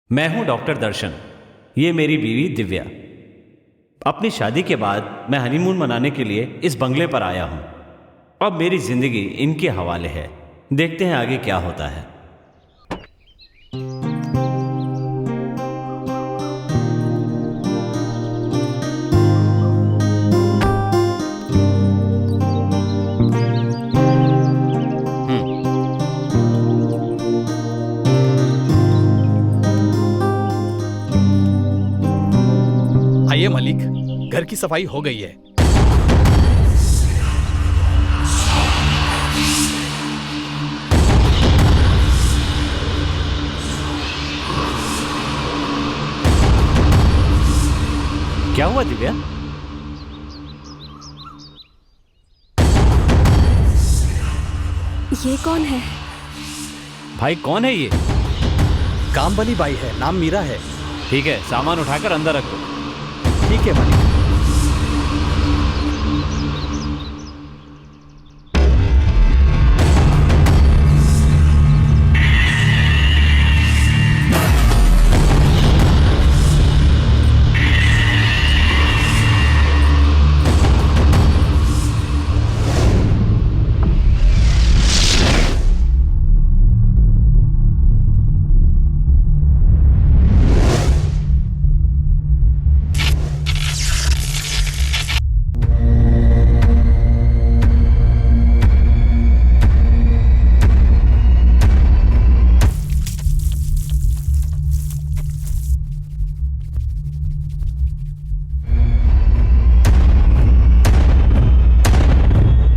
मैं हूं डॉक्टर दर्शन। ये मेरी बीवी दिव्या। अपनी शादी के बाद मैं हनीमून मनाने के लिए इस बंगले पर आया हूं। अब मेरी जिंदगी इनके हवाले है। देखते हैं आगे क्या होता है। आइए मालिक, घर की सफाई हो गई है। क्या हुआ दिव्या? ये कौन है? भाई कौन है ये? काम वाली बाई है, नाम मीरा है। ठीक है, सामान उठाकर अंदर रख दो। ठीक है मालिक।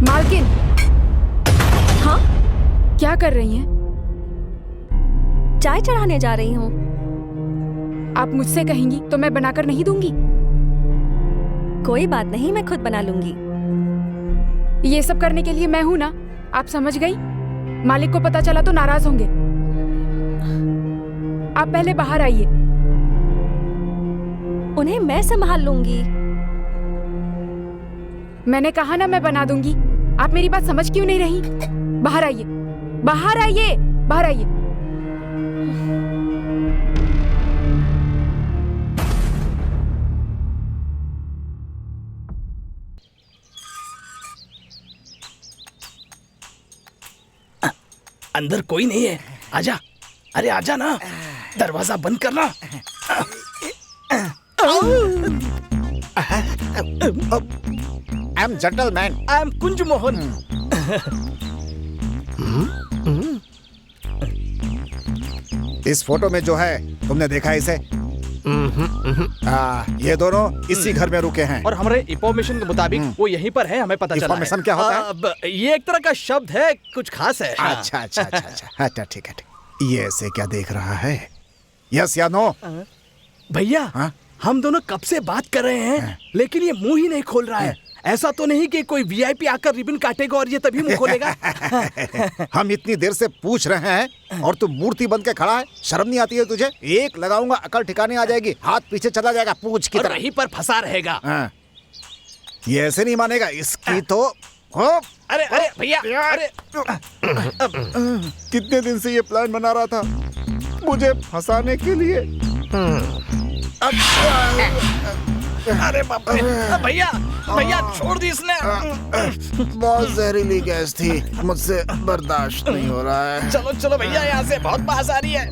मालकिन, हाँ, क्या कर रही हैं? चाय चढ़ाने जा रही हूँ। आप मुझसे कहेंगी तो मैं बनाकर नहीं दूंगी। कोई बात नहीं, मैं खुद बना लूंगी। ये सब करने के लिए मैं हूं ना, आप समझ गई? मालिक को पता चला तो नाराज होंगे। आप पहले बाहर आइए। उन्हें मैं संभाल लूंगी। मैंने कहा ना मैं बना दूंगी। आप मेरी बात समझ क्यों नहीं रही? बाहर आइए, बाहर आइए, बाहर आइए। अंदर कोई नहीं है, आजा। अरे आजा ना, दरवाजा बंद करना। I am gentleman. I am Kunj Mohan. इस फोटो में जो है, तुमने देखा इसे? ये दोनों इसी घर में रुके हैं। और हमारे इंफॉर्मेशन के मुताबिक वो यहीं पर है, हमें पता चला है। इंफॉर्मेशन क्या होता है? अब ये एक तरह का शब्द है, कुछ खास है। अच्छा अच्छा अच्छा अच्छा अच्छा, ठीक है ठीक। ये ऐसे क्या देख रहा है? यस या नो? भैया, हाँ? हम दोनों कब से बात कर रहे हैं, लेकिन ये मुंह ही नहीं खोल रहा है। ऐसा तो नहीं कि कोई वीआईपी आकर रिबन काटेगा और ये तभी मुंह खोलेगा। हम इतनी देर से पूछ रहे हैं और तू मूर्ति बन के खड़ा है। शर्म नहीं आती है तुझे? एक लगाऊंगा, अकल ठिकाने आ जाएगी, हाथ पीछे चला जाएगा पूछ की और तरह। वहीं पर फंसा रहेगा। हाँ। ये ऐसे नहीं मानेगा, इसकी तो हो। अरे अरे भैया, अरे कितने दिन से ये प्लान बना रहा था मुझे फंसाने के लिए। अरे बाप रे, भैया भैया छोड़ दी इसने। बहुत जहरीली गैस थी, मुझसे बर्दाश्त नहीं हो रहा है। चलो चलो भैया, यहाँ से बहुत बास आ रही है।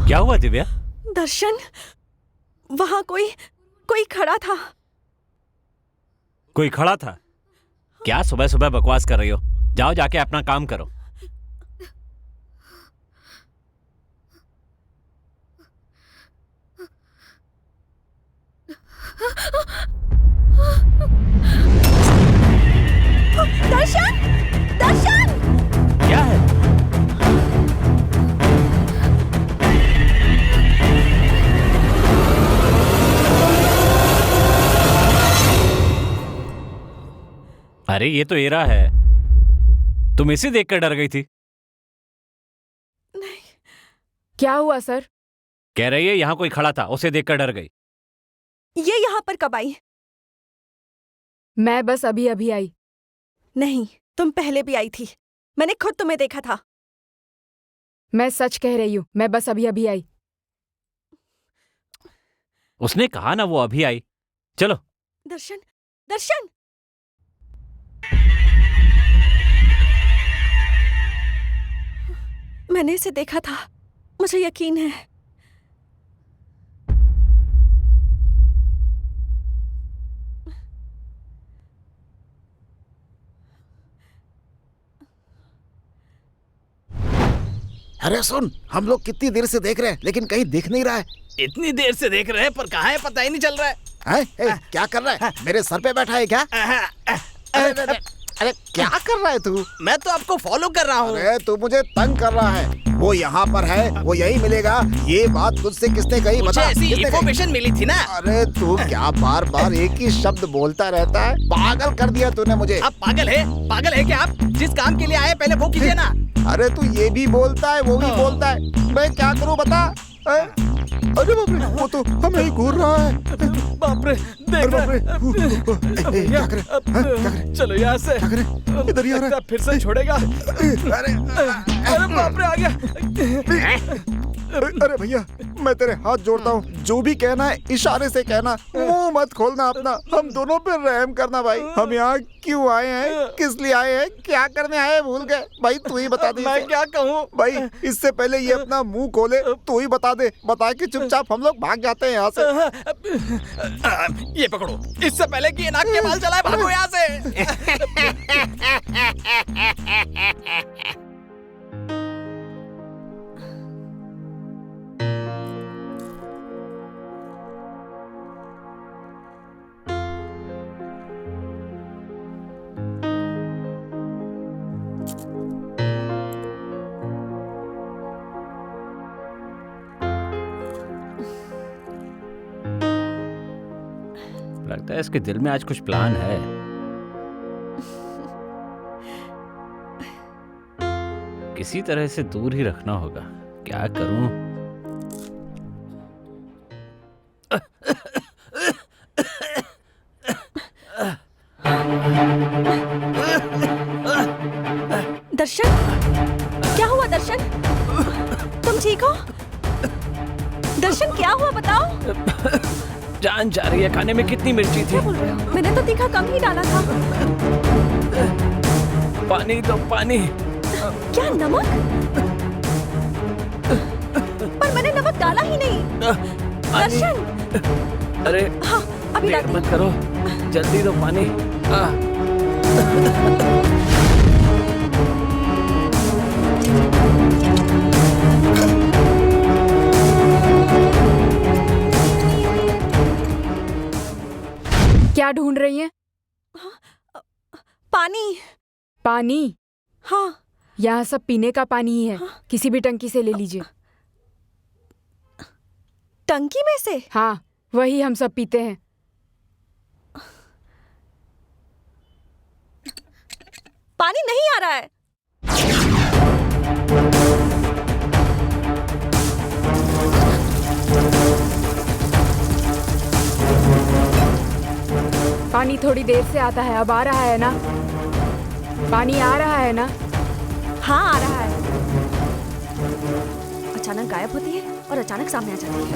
क्या हुआ दिव्या? दर्शन, वहां कोई खड़ा था। कोई खड़ा था? क्या सुबह सुबह बकवास कर रही हो? जाओ जाके अपना काम करो। अरे ये तो एरा है, तुम इसे देखकर डर गई थी। नहीं। क्या हुआ सर? कह रही है यहाँ कोई खड़ा था, उसे देखकर डर गई। ये यहाँ पर कब आई? मैं बस अभी अभी आई। नहीं, तुम पहले भी आई थी, मैंने खुद तुम्हें देखा था। मैं सच कह रही हूँ, मैं बस अभी अभी आई। उसने कहा ना वो अभी आई। चलो। दर्शन, दर्शन! मैंने इसे देखा था, मुझे यकीन है। अरे सुन, हम लोग कितनी देर से देख रहे हैं लेकिन कहीं दिख नहीं रहा है। इतनी देर से देख रहे हैं पर कहाँ है पता ही नहीं चल रहा है। हैं? क्या कर रहा है? मेरे सर पे बैठा है क्या? अरे क्या कर रहा है तू? मैं तो आपको फॉलो कर रहा हूँ। अरे तू मुझे तंग कर रहा है। वो यहाँ पर है, वो यही मिलेगा। ये बात तुझसे किसने कही? मुझे बता। ऐसी किसने इन्फॉर्मेशन मिली थी ना। अरे तू क्या बार बार एक ही शब्द बोलता रहता है? पागल कर दिया तूने मुझे। आप पागल है क्या आप? जिस काम के लिए आए पहले वो कीजिए ना। अरे तू ये भी बोलता है, वो भी बोलता है, मैं क्या करूँ बता? अरे बाप रे, वो तो हमें ही घूर रहा है। बाप रे, देख क्या करे? क्या करे? चलो यहाँ से। क्या करे? इधर ही आ रहा है। फिर से छोड़ेगा। अरे अरे बाप रे, आ गया। अरे भैया, मैं तेरे हाथ जोड़ता हूँ, जो भी कहना है इशारे से कहना, मुंह मत खोलना अपना। हम दोनों पे रहम करना भाई। हम यहाँ क्यों आए हैं, किस लिए आए हैं, क्या करने आए हैं, भूल गए भाई। तू ही बता दे। मैं क्या कहूँ भाई? इससे पहले ये अपना मुंह खोले, तू ही बता दे। बता के चुपचाप हम लोग भाग जाते हैं यहाँ से। ये पकड़ो, इससे पहले कि ये नाक के बाल चलाए, भागो यहाँ से। लगता है इसके दिल में आज कुछ प्लान है। किसी तरह से दूर ही रखना होगा। क्या करूं? दर्शन, क्या हुआ दर्शन? तुम ठीक हो? दर्शन क्या हुआ बताओ? जान जा रही है। खाने में कितनी मिर्ची थी? क्या बोल रहे हो? मैंने तो तीखा कम ही डाला था। पानी दो, पानी। क्या नमक? पर मैंने नमक डाला ही नहीं। दर्शन! अरे हाँ, अभी देर लाती मत करो, जल्दी दो पानी। क्या ढूंढ रही हैं? पानी। पानी? हाँ। यहाँ सब पीने का पानी ही है। किसी भी टंकी से ले लीजिए। टंकी में से? हाँ, वही हम सब पीते हैं। पानी नहीं आ रहा है। पानी थोड़ी देर से आता है, अब आ रहा है ना? पानी आ रहा है ना? हाँ, आ रहा है। अचानक गायब होती है और अचानक सामने आ जाती है।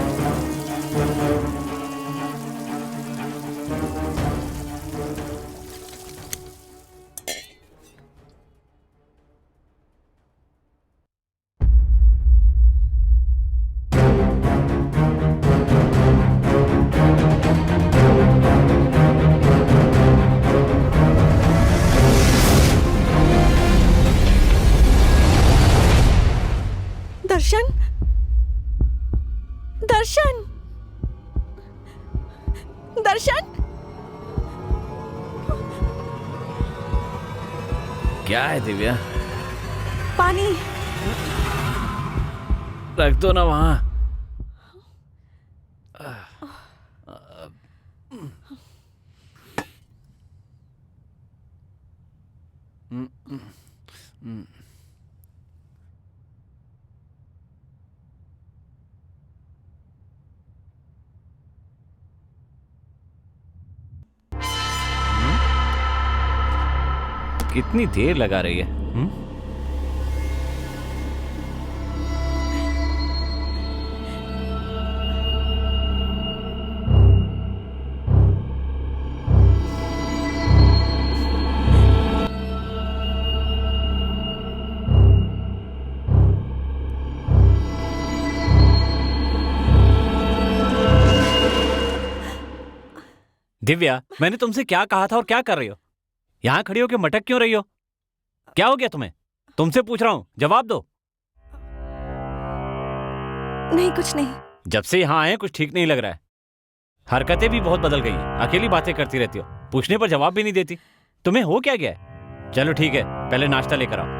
दर्शन, दर्शन, दर्शन! क्या है दिव्या? पानी। रख दो ना वहां। कितनी देर लगा रही है? दिव्या, मैंने तुमसे क्या कहा था और क्या कर रही हो? यहां खड़ी होकर मटक क्यों रही हो? क्या हो गया तुम्हें? तुमसे पूछ रहा हूं, जवाब दो। नहीं, कुछ नहीं। जब से यहां आए कुछ ठीक नहीं लग रहा है। हरकतें भी बहुत बदल गई हैं। अकेली बातें करती रहती हो, पूछने पर जवाब भी नहीं देती। तुम्हें हो क्या गया है? चलो ठीक है, पहले नाश्ता लेकर आओ।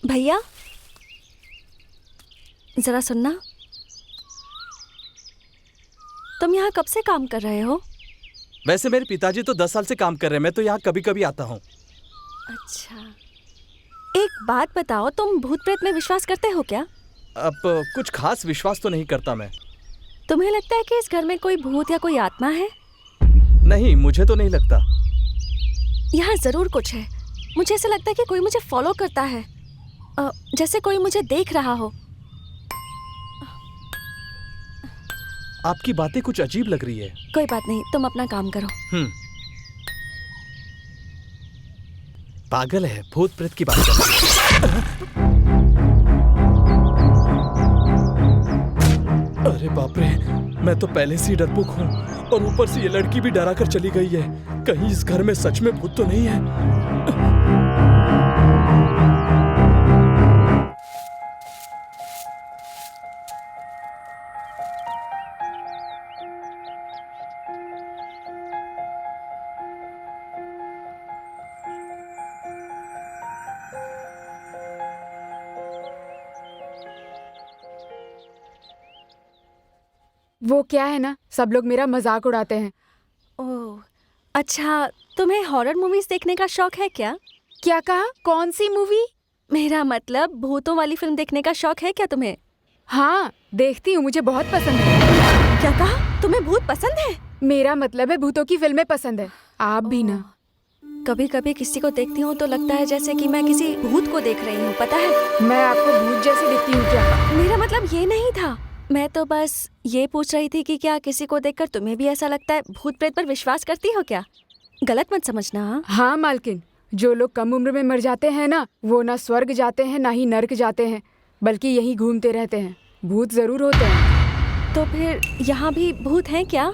भैया, जरा सुनना। तुम यहाँ कब से काम कर रहे हो? वैसे मेरे पिताजी तो 10 साल से काम कर रहे हैं, मैं तो यहाँ कभी कभी आता हूँ। अच्छा, एक बात बताओ, तुम भूत प्रेत में विश्वास करते हो क्या? अब कुछ खास विश्वास तो नहीं करता मैं। तुम्हें लगता है कि इस घर में कोई भूत या कोई आत्मा है? नहीं, मुझे तो नहीं लगता। यहाँ जरूर कुछ है। मुझे ऐसा लगता है कि कोई मुझे फॉलो करता है, जैसे कोई मुझे देख रहा हो। आपकी बातें कुछ अजीब लग रही है। कोई बात नहीं, तुम अपना काम करो। पागल है, भूत प्रेत की बात कर रही है। अरे बाप रे, मैं तो पहले से ही डरपोक हूँ और ऊपर से ये लड़की भी डरा कर चली गई है। कहीं इस घर में सच में भूत तो नहीं है? वो क्या है ना, सब लोग मेरा मजाक उड़ाते हैं। ओह, अच्छा, तुम्हें हॉरर मूवीज देखने का शौक है क्या? क्या कहा? कौन सी मूवी? मेरा मतलब भूतों वाली फिल्म देखने का शौक है क्या तुम्हें? हाँ, देखती हूँ, मुझे बहुत पसंद है। क्या कहा? तुम्हें भूत पसंद है? मेरा मतलब है भूतों की फिल्में पसंद है। आप भी ना? कभी कभी किसी को देखती हूँ तो लगता है जैसे कि मैं किसी भूत को देख रही हूँ, पता है? मैं आपको भूत जैसी दिखती हूँ क्या? मेरा मतलब ये नहीं था। मैं तो बस ये पूछ रही थी कि क्या किसी को देखकर तुम्हें भी ऐसा लगता है? भूत प्रेत पर विश्वास करती हो क्या? गलत मत समझना। हाँ मालकिन, जो लोग कम उम्र में मर जाते हैं ना, वो ना स्वर्ग जाते हैं ना ही नर्क जाते हैं, बल्कि यहीं घूमते रहते हैं। भूत जरूर होते हैं। तो फिर यहाँ भी भूत हैं क्या?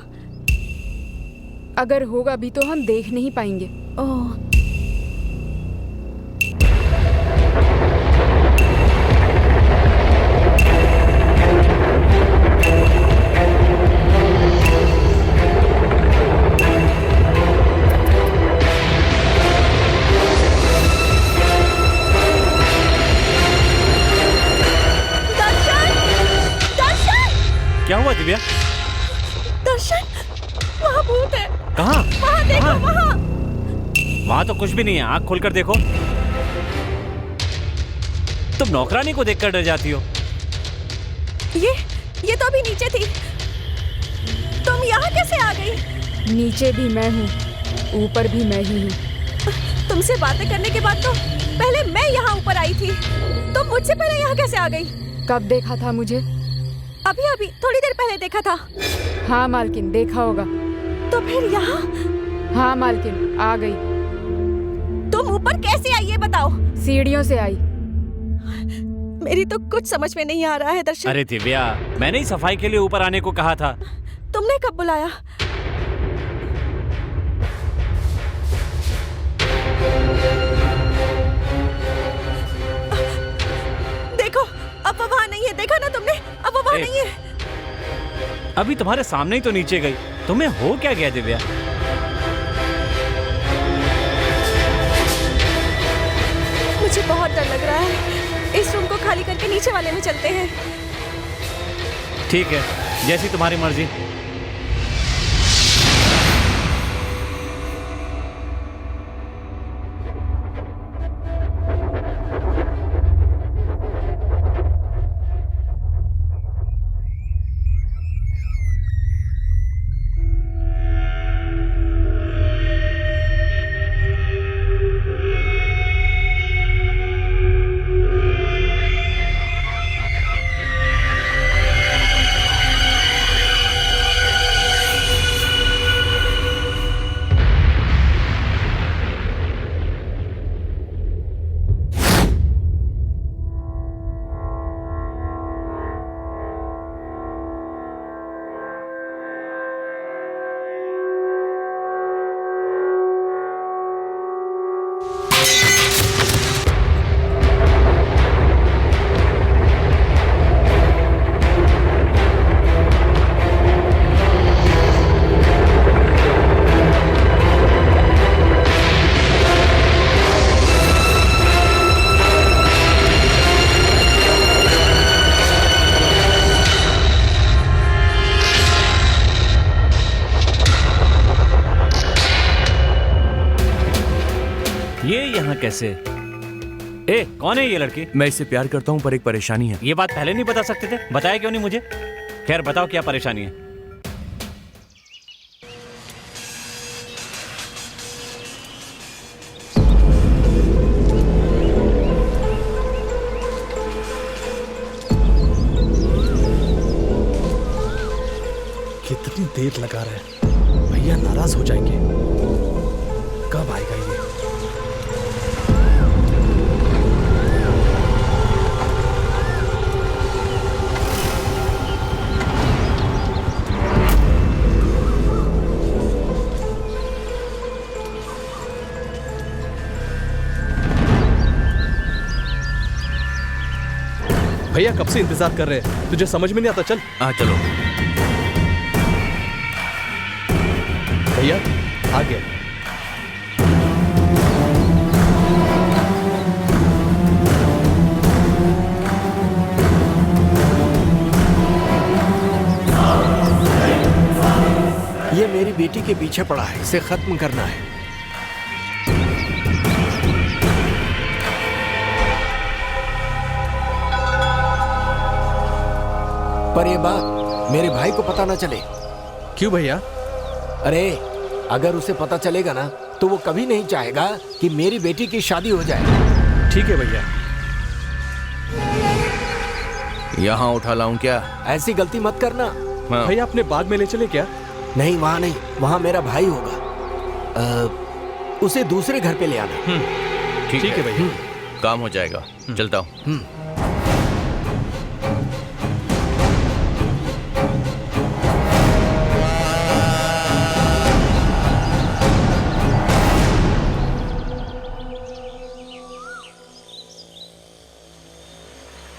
अगर होगा भी तो हम देख नहीं पाएंगे। ओह, क्या हुआ दिव्या? दर्शन, वहाँ भूत है। कहाँ? वहाँ देखो, वहाँ। वहां तो कुछ भी नहीं है, आंख खोलकर देखो। तुम नौकरानी को देखकर डर जाती हो। ये तो अभी नीचे थी, तुम यहाँ कैसे आ गई? नीचे भी मैं हूँ, ऊपर भी मैं ही हूँ। तुमसे बातें करने के बाद तो पहले मैं यहाँ ऊपर आई थी, तुम मुझसे पहले यहाँ कैसे आ गई? कब देखा था मुझे? अभी थोड़ी देर पहले देखा था। हाँ मालकिन, देखा होगा। तो फिर यहाँ? हाँ मालकिन, आ गई। तुम ऊपर कैसे आई ये बताओ? सीढ़ियों से आई। मेरी तो कुछ समझ में नहीं आ रहा है दर्शन। अरे दिव्या, मैंने ही सफाई के लिए ऊपर आने को कहा था। तुमने कब बुलाया? देखो, अब वो वहां नहीं है, देखा ना तुमने? अब वो वहां नहीं है। अभी तुम्हारे सामने ही तो नीचे गई, तुम्हें हो क्या गया दिव्या? मुझे बहुत डर लग रहा है, इस रूम को खाली करके नीचे वाले में चलते हैं। ठीक है, जैसी तुम्हारी मर्जी। ये यहाँ कैसे? ए, कौन है ये लड़की? मैं इससे प्यार करता हूँ पर एक परेशानी है। ये बात पहले नहीं बता सकते थे? बताया क्यों नहीं मुझे? खैर बताओ, क्या परेशानी है? कितनी देर लगा रहे हैं, भैया नाराज हो जाएंगे। कब आएगा ये? भैया कब से इंतजार कर रहे हैं, तुझे समझ में नहीं आता? चल। हाँ चलो। भैया आ गया। ये मेरी बेटी के पीछे पड़ा है, इसे खत्म करना है। पर ये बात मेरे भाई को पता ना चले। क्यों भैया? अरे अगर उसे पता चलेगा ना तो वो कभी नहीं चाहेगा कि मेरी बेटी की शादी हो जाए। ठीक है भैया। यहाँ उठा लाऊं क्या? ऐसी गलती मत करना। हाँ। भैया अपने बाग में ले चले क्या? नहीं वहाँ नहीं, वहाँ मेरा भाई होगा। उसे दूसरे घर पे ले आना। ठीक है भैया। काम हो जाएगा, चलता हूँ।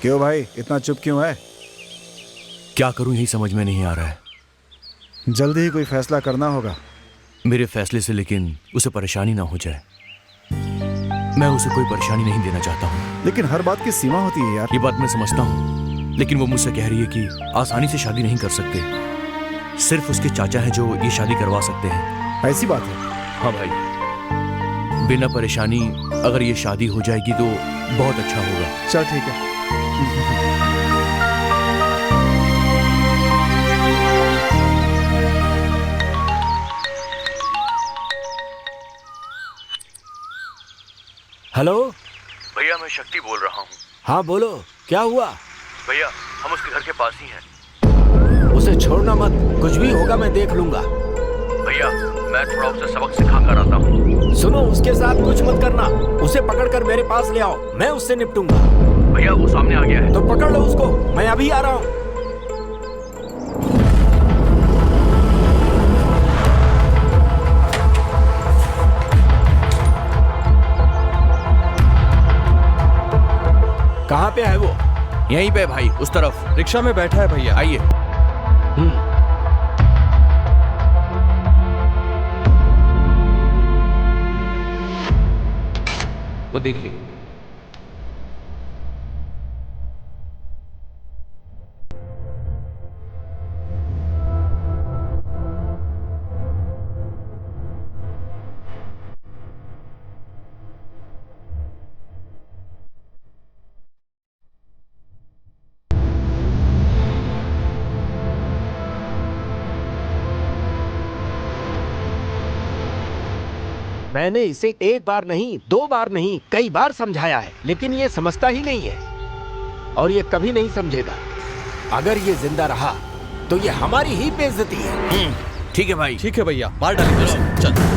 क्यों भाई इतना चुप क्यों है? क्या करूं यही समझ में नहीं आ रहा है। जल्दी ही कोई फैसला करना होगा। मेरे फैसले से लेकिन उसे परेशानी ना हो जाए। मैं उसे कोई परेशानी नहीं देना चाहता हूँ। लेकिन हर बात की सीमा होती है यार। ये बात मैं समझता हूँ, लेकिन वो मुझसे कह रही है कि आसानी से शादी नहीं कर सकते, सिर्फ उसके चाचा हैं जो ये शादी करवा सकते हैं। ऐसी बात है? हाँ भाई। बिना परेशानी अगर ये शादी हो जाएगी तो बहुत अच्छा होगा। चल ठीक है। हेलो भैया मैं शक्ति बोल रहा हूँ। हाँ बोलो, क्या हुआ? भैया हम उसके घर के पास ही हैं। उसे छोड़ना मत, कुछ भी होगा मैं देख लूंगा। भैया मैं थोड़ा उसे सबक सिखा कर आता हूँ। सुनो, उसके साथ कुछ मत करना, उसे पकड़कर मेरे पास ले आओ, मैं उससे निपटूंगा। भैया वो सामने आ गया है। तो पकड़ लो उसको, मैं अभी आ रहा हूँ। कहाँ पे है वो? यहीं पे भाई, उस तरफ। रिक्शा में बैठा है भैया। आइए। वो देखिए। मैंने इसे एक बार नहीं, 2 बार नहीं, कई बार समझाया है, लेकिन ये समझता ही नहीं है और ये कभी नहीं समझेगा। अगर ये जिंदा रहा तो ये हमारी ही बेइज्जती है। ठीक है भाई। ठीक है भैया, मार डालेंगे उसे। चल।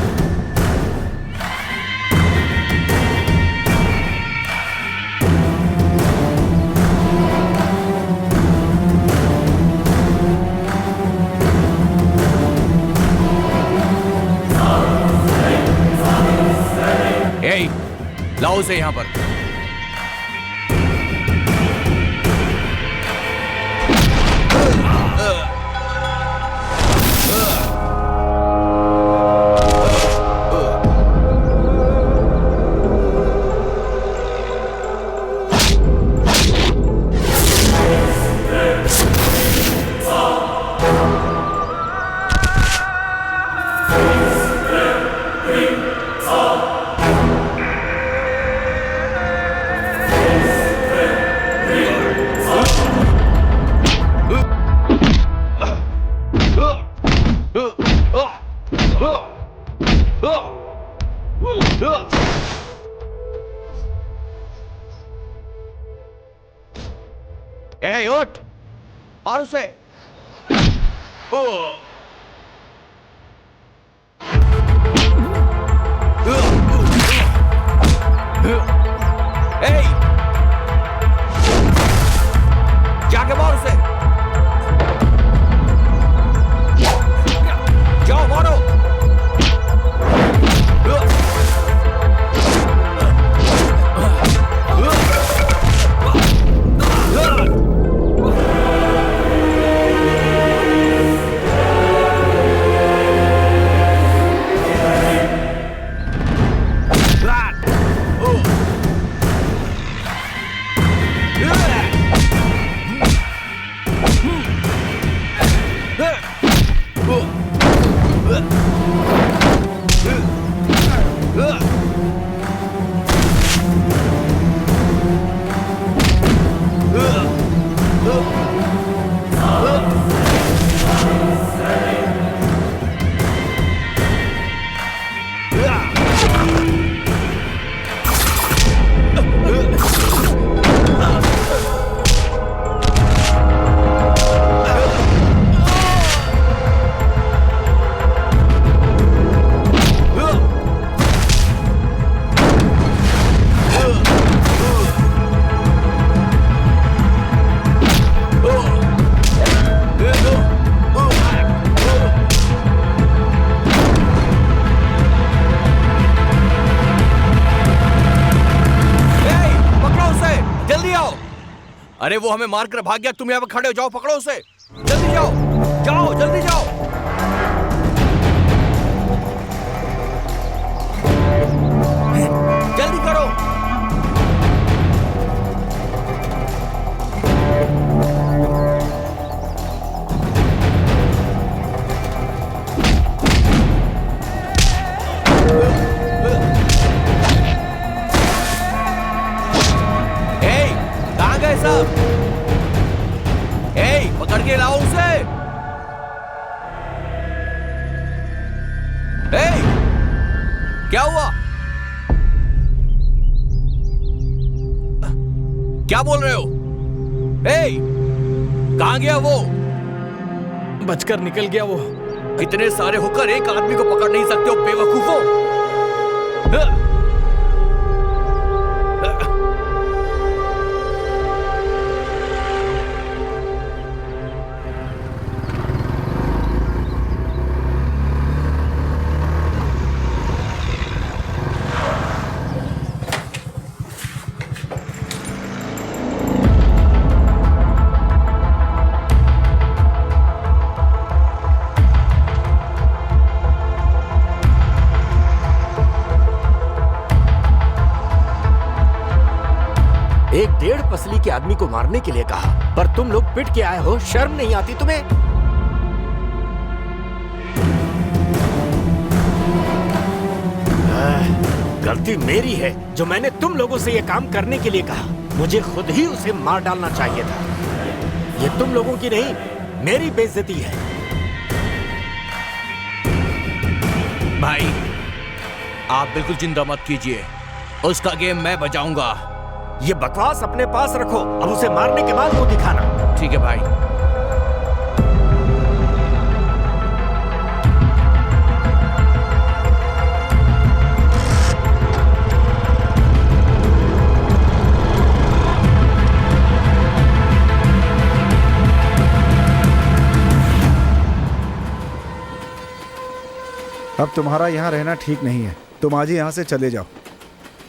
ए, लाओ उसे यहाँ पर। ए, उठ और उसे। ए, जाके मार उसे। जाओ मारो। अरे वो हमें मारकर भाग गया, तुम यहाँ पे खड़े हो, जाओ पकड़ो उसे, जल्दी जाओ, जाओ जल्दी जाओ। जल्दी करो। करके लाओ उसे। ए, क्या हुआ? क्या बोल रहे हो? ए, कहां गया वो? बचकर निकल गया वो। इतने सारे होकर एक आदमी को पकड़ नहीं सकते हो बेवकूफों। एक 1.5 पसली के आदमी को मारने के लिए कहा, पर तुम लोग पिट के आए हो। शर्म नहीं आती तुम्हें? गलती मेरी है जो मैंने तुम लोगों से यह काम करने के लिए कहा। मुझे खुद ही उसे मार डालना चाहिए था। ये तुम लोगों की नहीं, मेरी बेइज्जती है। भाई, आप बिल्कुल चिंता मत कीजिए, उसका गेम मैं बजाऊंगा। ये बकवास अपने पास रखो, अब उसे मारने के बाद वो दिखाना। ठीक है भाई। अब तुम्हारा यहाँ रहना ठीक नहीं है। तुम आज ही यहाँ से चले जाओ।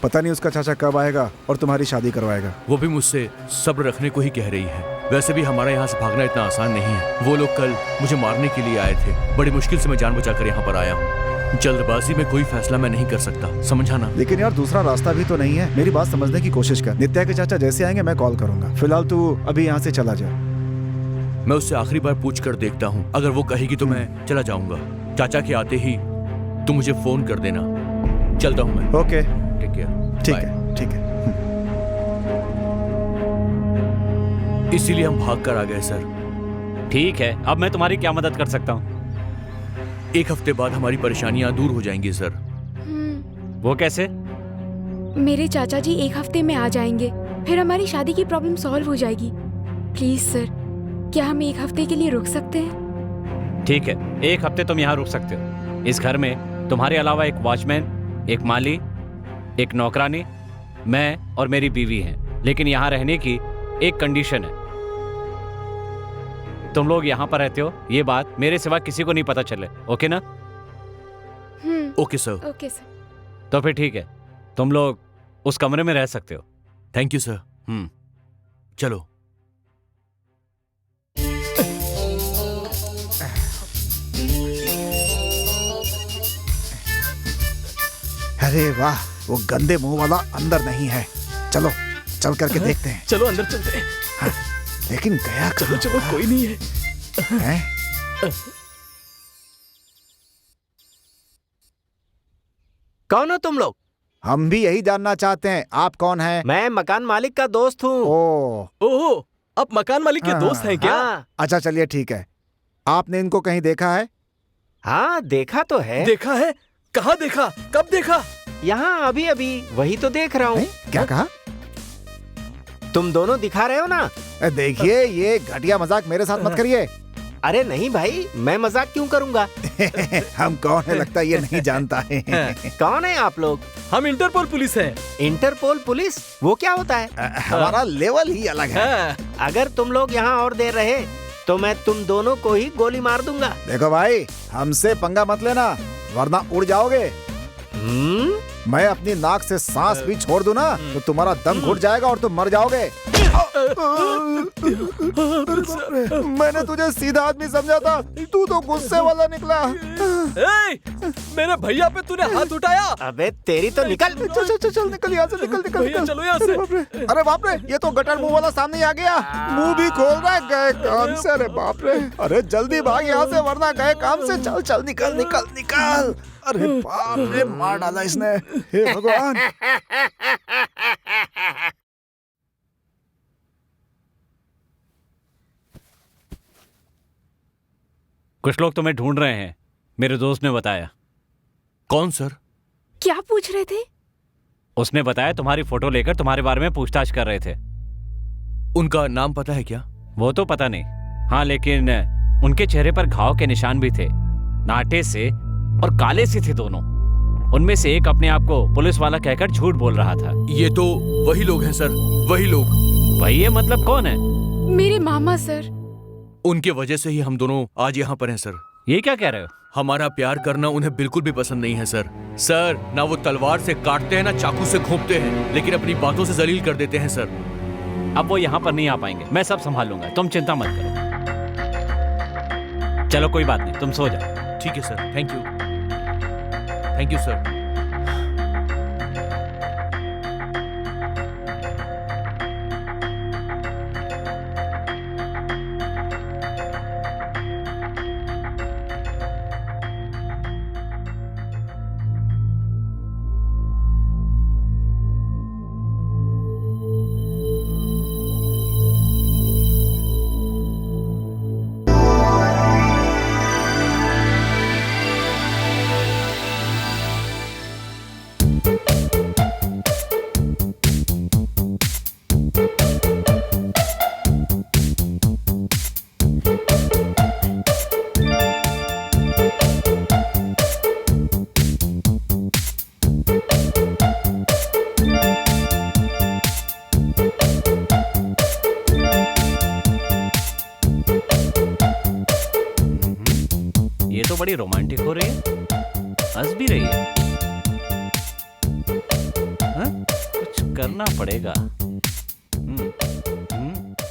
पता नहीं उसका चाचा कब आएगा और तुम्हारी शादी करवाएगा। वो भी मुझसे सब्र रखने को ही कह रही है। वैसे भी हमारा यहाँ से भागना इतना आसान नहीं है। वो लोग कल मुझे मारने के लिए आए थे। बड़ी मुश्किल से मैं जान बचाकर यहाँ पर आया हूँ। जल्दबाजी में कोई फैसला मैं नहीं कर सकता, समझा ना? लेकिन यार दूसरा रास्ता भी तो नहीं है। मेरी बात समझने की कोशिश कर। नित्या के चाचा जैसे आएंगे मैं कॉल करूंगा। फिलहाल तू अभी यहाँ से चला जा। मैं उससे आखिरी बार पूछ कर देखता हूँ। अगर वो कहेगी तो मैं चला जाऊंगा। चाचा के आते ही तू मुझे फोन कर देना। चलता हूँ मैं। Okay, take care. ठीक है, ठीक है। इसीलिए हम भाग कर आ गए सर। ठीक है, अब मैं तुम्हारी क्या मदद कर सकता हूँ? 1 हफ्ते बाद हमारी परेशानियां दूर हो जाएंगी सर। वो कैसे? मेरे चाचा जी 1 हफ्ते में आ जाएंगे, फिर हमारी शादी की प्रॉब्लम सॉल्व हो जाएगी। प्लीज सर, क्या हम 1 हफ्ते के लिए रुक सकते हैं? ठीक है, 1 हफ्ते तुम यहाँ रुक सकते हो। इस घर में तुम्हारे अलावा एक वॉचमैन, एक माली, एक नौकरानी, मैं और मेरी बीवी हैं। लेकिन यहाँ रहने की एक कंडीशन है। तुम लोग यहाँ पर रहते हो, ये बात मेरे सिवा किसी को नहीं पता चले। ओके ना? Okay sir. Okay sir. तो फिर ठीक है, तुम लोग उस कमरे में रह सकते हो। Thank you sir. चलो। अरे वाह, वो गंदे मुंह वाला अंदर नहीं है। चलो चल करके देखते हैं। चलो अंदर चलते हैं। हाँ, लेकिन गया चलो चलो, कोई नहीं है। हैं? कौन हो तुम लोग? हम भी यही जानना चाहते हैं। आप कौन हैं? मैं मकान मालिक का दोस्त हूँ। ओह, आप मकान मालिक के हाँ, दोस्त हैं क्या? हाँ, अच्छा चलिए ठीक है। आपने इनको कहीं देखा है? हाँ देखा तो है। देखा है? कहाँ देखा? कब देखा? यहाँ अभी अभी वही तो देख रहा हूँ। नहीं? क्या कहा? तुम दोनों दिखा रहे हो ना? देखिए, ये घटिया मजाक मेरे साथ मत करिए। अरे नहीं भाई, मैं मजाक क्यों करूंगा? हम कौन है लगता है ये नहीं जानता है। कौन है आप लोग? हम इंटरपोल पुलिस हैं। Interpol police? वो क्या होता है? हमारा लेवल ही अलग है। हाँ। अगर तुम लोग यहाँ और देर रहे तो मैं तुम दोनों को ही गोली मार दूंगा। देखो भाई, हमसे पंगा मत लेना वरना उड़ जाओगे। मैं अपनी नाक से सांस भी छोड़ दूं ना तो तुम्हारा दम घुट जाएगा और तुम मर जाओगे। मैंने तुझे सीधा आदमी समझा था, तू तो गुस्से वाला निकला। मेरे भैया पे तूने हाथ उठाया। अबे तेरी तो निकल। चल निकल यहाँ से, निकल निकल भैया निकल। चलो यहाँ से। अरे बाप रे, ये तो गटर मुंह वाला सामने ही आ गया। मुंह भी खोल रहा है गए काम से। अरे बाप रे, अरे जल्दी भाग यहाँ से वरना गए काम से। चल चल निकल निकल निकल। अरे बाप रे, मार डाला इसने। हे भगवान। कुछ लोग तुम्हें ढूंढ रहे हैं, मेरे दोस्त ने बताया। कौन सर? क्या पूछ रहे थे? उसने बताया तुम्हारी फोटो लेकर तुम्हारे बारे में पूछताछ कर रहे थे। उनका नाम पता है क्या? वो तो पता नहीं, हाँ, लेकिन उनके चेहरे पर घाव के निशान भी थे, नाटे से और काले से थे दोनों। उनमें से एक अपने आप को पुलिस वाला कहकर झूठ बोल रहा था। ये तो वही लोग हैं सर, वही लोग। वही है मतलब? कौन है? मेरे मामा सर। उनके वजह से ही हम दोनों आज यहाँ पर हैं सर। ये क्या कह रहे हो? हमारा प्यार करना उन्हें बिल्कुल भी पसंद नहीं है सर। सर, ना वो तलवार से काटते हैं ना चाकू से घोंपते हैं, लेकिन अपनी बातों से जलील कर देते हैं सर। अब वो यहाँ पर नहीं आ पाएंगे, मैं सब संभाल लूंगा, तुम चिंता मत करो। चलो कोई बात नहीं, तुम सो जाओ। ठीक है sir, thank you. Thank you sir. ये तो बड़ी रोमांटिक हो रही है, हंस भी रही है। हाँ? कुछ करना पड़ेगा।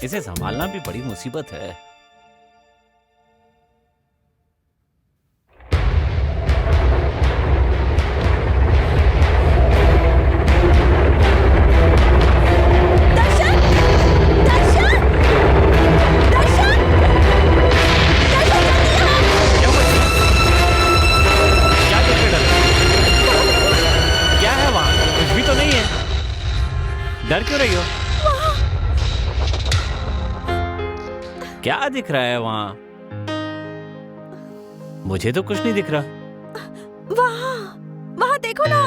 इसे संभालना भी बड़ी मुसीबत है। क्या देख के डर रहे हो? क्या है वहां? कुछ भी तो नहीं है। डर क्यों रही हो? क्या दिख रहा है वहां? मुझे तो कुछ नहीं दिख रहा। वहाँ वहाँ देखो ना।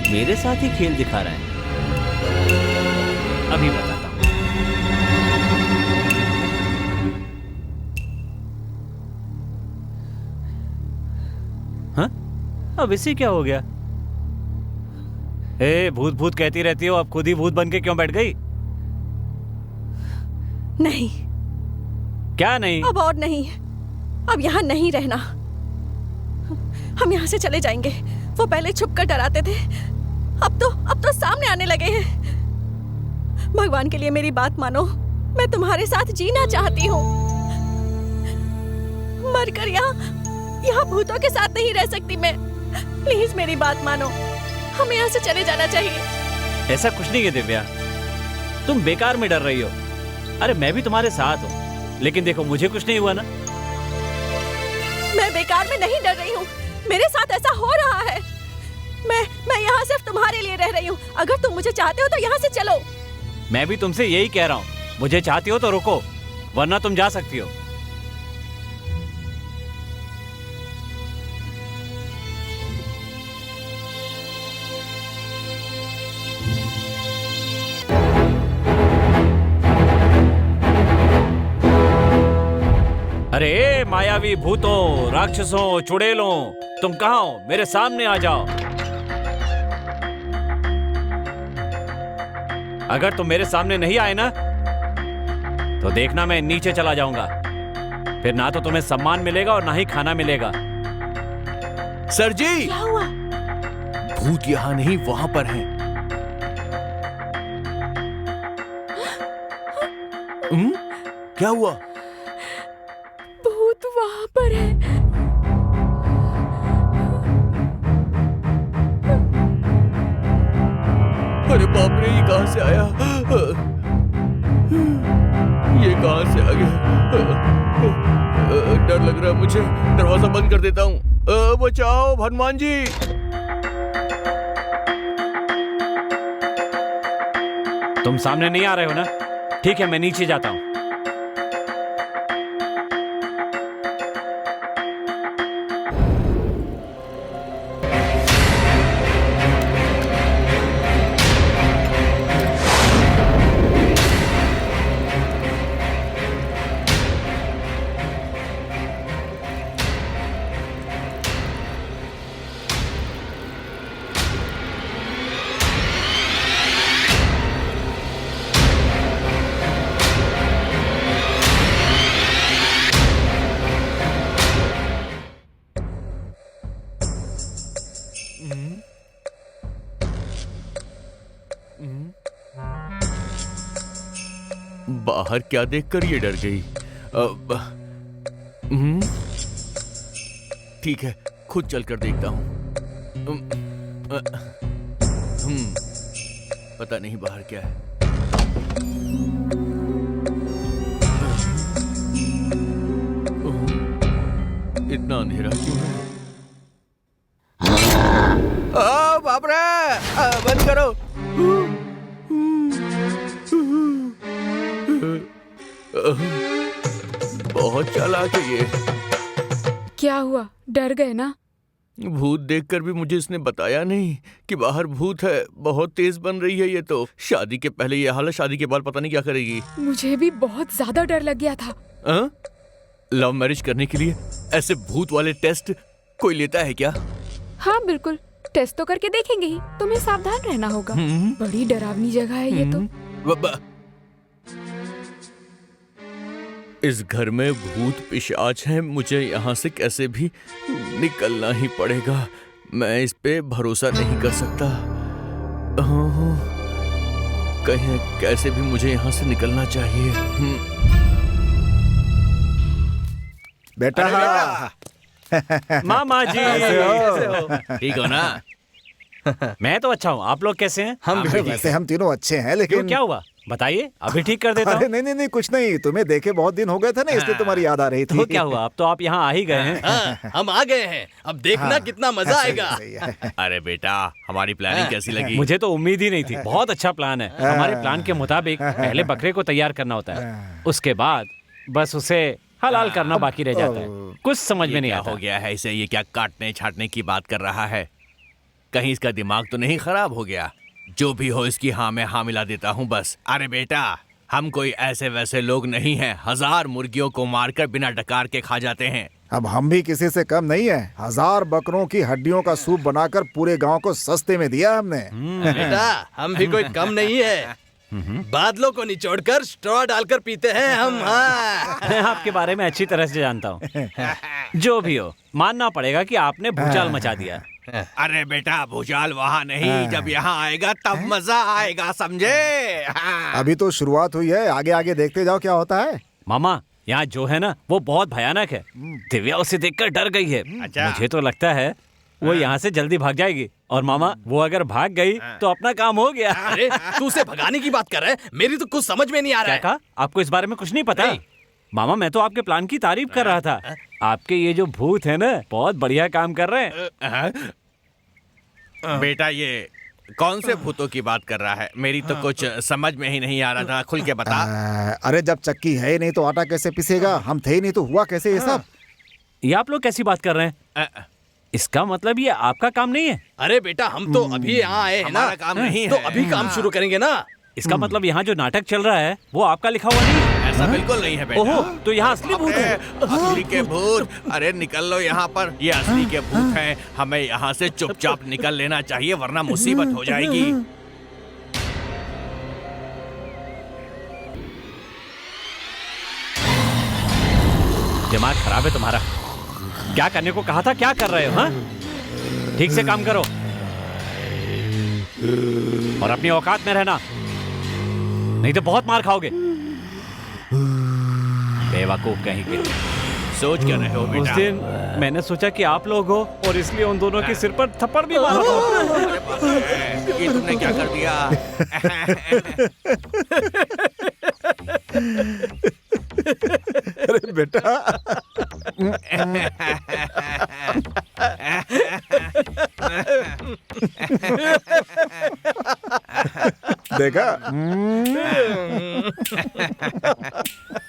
मेरे साथ ही खेल दिखा रहा है। अभी बताता हूं। हाँ? अब इसे क्या हो गया? ए, भूत भूत कहती रहती हो, अब खुद ही भूत बन के क्यों बैठ गई? नहीं, क्या नहीं? अब और नहीं। अब यहाँ नहीं रहना। हम यहाँ से चले जाएंगे। वो पहले छुप कर डराते थे, अब तो सामने आने लगे हैं। भगवान के लिए मेरी बात मानो, मैं तुम्हारे साथ जीना चाहती हूँ। मरकर यहाँ भूतों के साथ नहीं रह सकती मैं। प्लीज मेरी बात मानो, हमें यहाँ से चले जाना चाहिए। ऐसा कुछ नहीं है दिव्या, तुम बेकार में डर रही हो। अरे मैं भी तुम्हारे साथ हूँ, लेकिन देखो मुझे कुछ नहीं हुआ ना। मैं बेकार में नहीं डर रही हूँ, मेरे साथ ऐसा हो रहा है। मैं यहाँ सिर्फ तुम्हारे लिए रह रही हूँ। अगर तुम मुझे चाहते हो तो यहाँ से चलो। मैं भी तुमसे यही कह रहा हूँ, मुझे चाहती हो तो रुको, वरना तुम जा सकती हो। मायावी भूतों, राक्षसों, चुड़ैलों, तुम कहाँ हो? मेरे सामने आ जाओ। अगर तुम मेरे सामने नहीं आए ना तो देखना मैं नीचे चला जाऊंगा। फिर ना तो तुम्हें सम्मान मिलेगा और ना ही खाना मिलेगा। सर जी, क्या हुआ? भूत यहाँ नहीं वहां पर हैं। क्या हुआ? भूत वहां पर है। अरे बाप रे, ये कहां से आया? ये कहां से आ गया? डर लग रहा है मुझे। दरवाजा बंद कर देता हूँ। बचाओ हनुमान जी। तुम सामने नहीं आ रहे हो ना? ठीक है, मैं नीचे जाता हूं। बाहर क्या देखकर ये डर गई? ठीक है, खुद चलकर देखता हूं। पता नहीं बाहर क्या है। इतना अंधेरा क्यों है? बाप रे, बंद करो। बहुत चालाक है ये। क्या हुआ, डर गए ना? भूत देखकर भी मुझे इसने बताया नहीं कि बाहर भूत है। बहुत तेज बन रही है ये तो। शादी के पहले ये हालत, शादी के बाद पता नहीं क्या करेगी। मुझे भी बहुत ज्यादा डर लग गया था। लव मैरिज करने के लिए ऐसे भूत वाले टेस्ट कोई लेता है क्या? हाँ बिल्कुल, टेस्ट तो करके देखेंगे ही। तुम्हें सावधान रहना होगा। बड़ी डरावनी जगह है ये तो। इस घर में भूत पिशाच हैं। मुझे यहाँ से कैसे भी निकलना ही पड़ेगा। मैं इस पे भरोसा नहीं कर सकता। कहीं कैसे भी मुझे यहाँ से निकलना चाहिए। बेटा, मामा जी, कैसे हो? ठीक हो ना? मैं तो अच्छा हूँ। आप लोग कैसे हैं? अरे वैसे हम तीनों अच्छे हैं, क्यों, लेकिन क्या हुआ बताइए, अभी ठीक कर देता अरे हूँ। नहीं, कुछ नहीं। तुम्हें देखे बहुत दिन हो गए थे ना, इसलिए तुम्हारी याद आ रही थी। तो क्या हुआ, अब तो आप यहाँ आ ही गए हैं। हाँ, हम आ गए हैं। अब देखना कितना मजा आएगा। सही है। अरे बेटा, हमारी प्लानिंग कैसी लगी? मुझे तो उम्मीद ही नहीं थी। बहुत अच्छा प्लान है। हमारे प्लान के मुताबिक पहले बकरे को तैयार करना होता है, उसके बाद बस उसे हलाल करना बाकी रह जाता है। कुछ समझ में नहीं क्या आता। हो गया है इसे? ये क्या काटने छाटने की बात कर रहा है? कहीं इसका दिमाग तो नहीं खराब हो गया? जो भी हो, इसकी हाँ में हाँ मिला देता हूँ बस। अरे बेटा, हम कोई ऐसे वैसे लोग नहीं हैं। 1000 मुर्गियों को मारकर बिना डकार के खा जाते हैं। अब हम भी किसी से कम नहीं है। 1000 बकरों की हड्डियों का सूप बनाकर पूरे गांव को सस्ते में दिया हमने। बेटा, हम भी कोई कम नहीं है। बादलों को निचोड़कर स्ट्रॉ डालकर पीते हैं हम। हाँ। मैं आपके बारे में अच्छी तरह से जानता हूँ। जो भी हो, मानना पड़ेगा कि आपने भूचाल मचा दिया। अरे बेटा, भूचाल वहाँ नहीं, जब यहाँ आएगा तब मजा आएगा, समझे? अभी तो शुरुआत हुई है, आगे आगे देखते जाओ क्या होता है। मामा, यहाँ जो है ना वो बहुत भयानक है। दिव्या उसे देखकर डर गई है। अच्छा। मुझे तो लगता है वो यहाँ से जल्दी भाग जाएगी। और मामा, वो अगर भाग गई तो अपना काम हो गया। अरे, तू उसे भगाने की बात कर रहा है? मेरी तो कुछ समझ में नहीं आ रहा क्या है। कहा? आपको इस बारे में कुछ नहीं पता? नहीं। मामा, मैं तो आपके प्लान की तारीफ कर रहा था। आपके ये जो भूत है ना, बहुत बढ़िया काम कर रहे हैं। बेटा, ये कौन से भूतों की बात कर रहा है? मेरी तो कुछ समझ में ही नहीं आ रहा था। खुल के बता। अरे जब चक्की है ही नहीं तो आटा कैसे पिसेगा? हम थे ही नहीं तो हुआ कैसे ये सब? ये आप लोग कैसी बात कर रहे हैं? इसका मतलब ये आपका काम नहीं है? अरे बेटा, हम तो अभी यहाँ आए हैं ना। हमारा काम नहीं तो है। अभी काम शुरू करेंगे ना। इसका मतलब यहाँ जो नाटक चल रहा है वो आपका लिखा हुआ नहीं है? ऐसा बिल्कुल नहीं है बेटा। ओहो, तो यहाँ असली भूत है। असली के भूत, अरे निकल लो यहाँ पर, ये असली के भूत हैं। हमें यहाँ से चुपचाप निकल लेना चाहिए वरना मुसीबत हो जाएगी। दिमाग खराब है तुम्हारा। क्या करने को कहा था, क्या कर रहे हो? हाँ, ठीक से काम करो और अपनी औकात में रहना, नहीं तो बहुत मार खाओगे। बेवकूफ कहीं के। सोच क्या रहे हो बेटा? उस दिन मैंने सोचा कि आप लोग हो और इसलिए उन दोनों के सिर पर थप्पड़ भी मारा था। ये तुमने क्या कर दिया? अरे बेटा, देखा?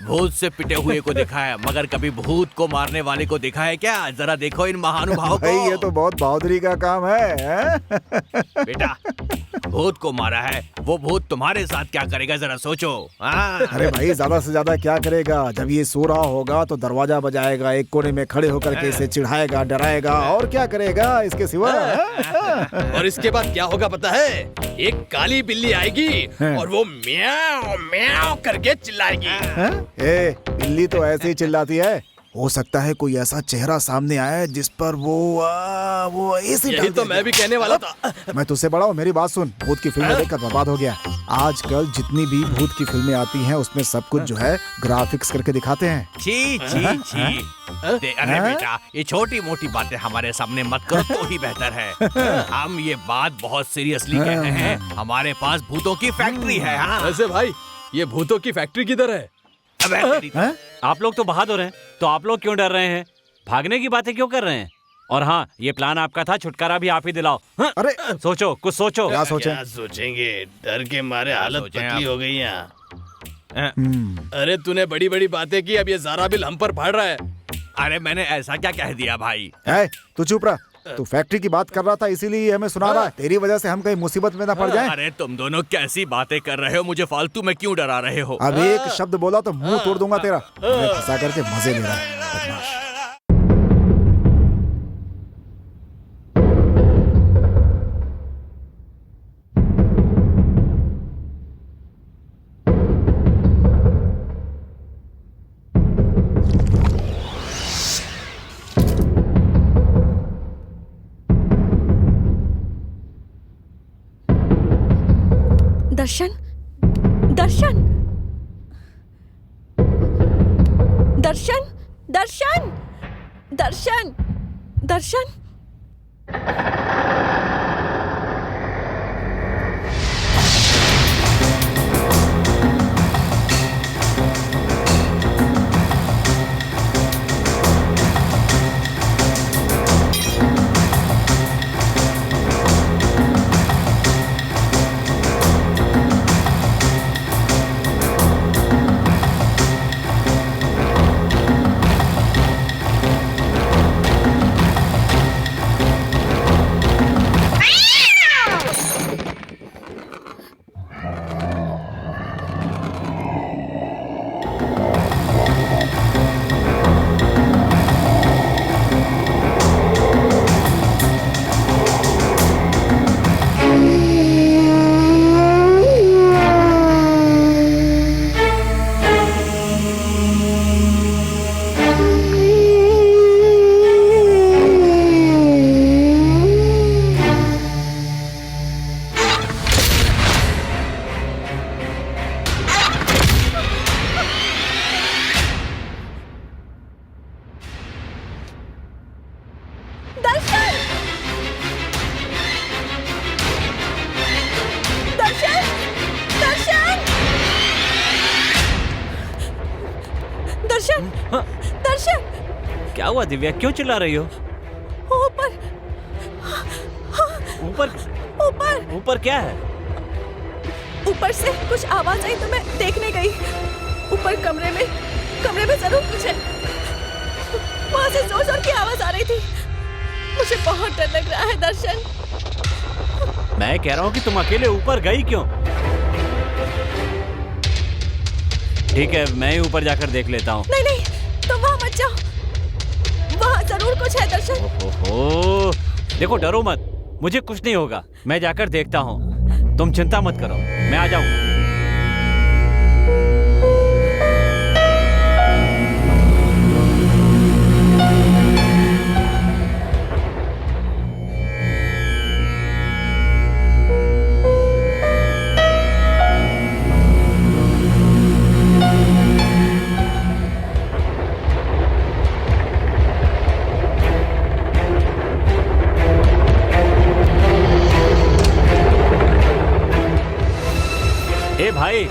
भूत से पिटे हुए को देखा है मगर कभी भूत को मारने वाले को देखा है क्या? जरा देखो इन महानुभावों को। भाई ये तो बहुत बहादुरी का काम है। बेटा, भूत को मारा है, वो भूत तुम्हारे साथ क्या करेगा जरा सोचो। अरे भाई ज्यादा से ज्यादा क्या करेगा? जब ये सो रहा होगा तो दरवाजा बजाएगा, एक कोने में खड़े होकर के इसे चिढ़ाएगा, डराएगा, और क्या करेगा इसके सिवा? और इसके बाद क्या होगा पता है? एक काली बिल्ली आएगी और वो म्याऊं म्याऊं करके चिल्लाएगी। ए, बिल्ली तो ऐसे ही चिल्लाती है। हो सकता है कोई ऐसा चेहरा सामने आए जिस पर वो ऐसे यही तो मैं भी कहने वाला था। मैं तुझसे बड़ा हूँ, मेरी बात सुन। भूत की फिल्में देखकर बर्बाद हो गया। आजकल जितनी भी भूत की फिल्में आती हैं उसमें सब कुछ जो है ग्राफिक्स करके दिखाते हैं। छी छी छी। अरे बेटा, ये छोटी मोटी बातें हमारे सामने मत करो तो ही बेहतर है। हम ये बात बहुत सीरियसली कह रहे हैं। हमारे पास भूतों की फैक्ट्री है। हाँ। वैसे भाई, ये भूतों की फैक्ट्री किधर है? आप लोग तो बहादुर हैं, तो आप लोग क्यों डर रहे हैं? भागने की बातें क्यों कर रहे हैं? और हाँ, ये प्लान आपका था, छुटकारा भी आप ही दिलाओ। हाँ? अरे सोचो, कुछ सोचो। क्या सोचे? क्या सोचेंगे? डर के मारे हालत सोचें पतली आप? हो गई यहाँ। अरे तूने बड़ी बड़ी बातें की, अब ये सारा बिल हम पर फाड़ रहा है। अरे मैंने ऐसा क्या कह दिया भाई? तू चुप रहा। तू फैक्ट्री की बात कर रहा था इसीलिए हमें सुना रहा है। तेरी वजह से हम कहीं मुसीबत में ना पड़ जाएं। अरे तुम दोनों कैसी बातें कर रहे हो? मुझे फालतू में क्यों डरा रहे हो? अब एक शब्द बोला तो मुंह तोड़ दूंगा तेरा। मैं फंसा करके मजे ले रहा है, बदमाश। दर्शन, दर्शन, दर्शन, दर्शन, दर्शन, दर्शन। दर्शन, दर्शन। क्या हुआ दिव्या, क्यों चिल्ला रही हो? ऊपर, ऊपर ऊपर, ऊपर क्या है? ऊपर से कुछ आवाज आई तो मैं देखने गई। ऊपर कमरे में जरूर कुछ है। वहां से जोर जोर की आवाज आ रही थी। मुझे बहुत डर लग रहा है दर्शन। मैं कह रहा हूँ कि तुम अकेले ऊपर गई क्यों? ठीक है, मैं ही ऊपर जाकर देख लेता हूँ। नहीं नहीं, तुम वहाँ मत जाओ, वहाँ जरूर कुछ है दर्शन। ओहो, देखो डरो मत, मुझे कुछ नहीं होगा, मैं जाकर देखता हूँ, तुम चिंता मत करो, मैं आ जाऊँ। ए भाई,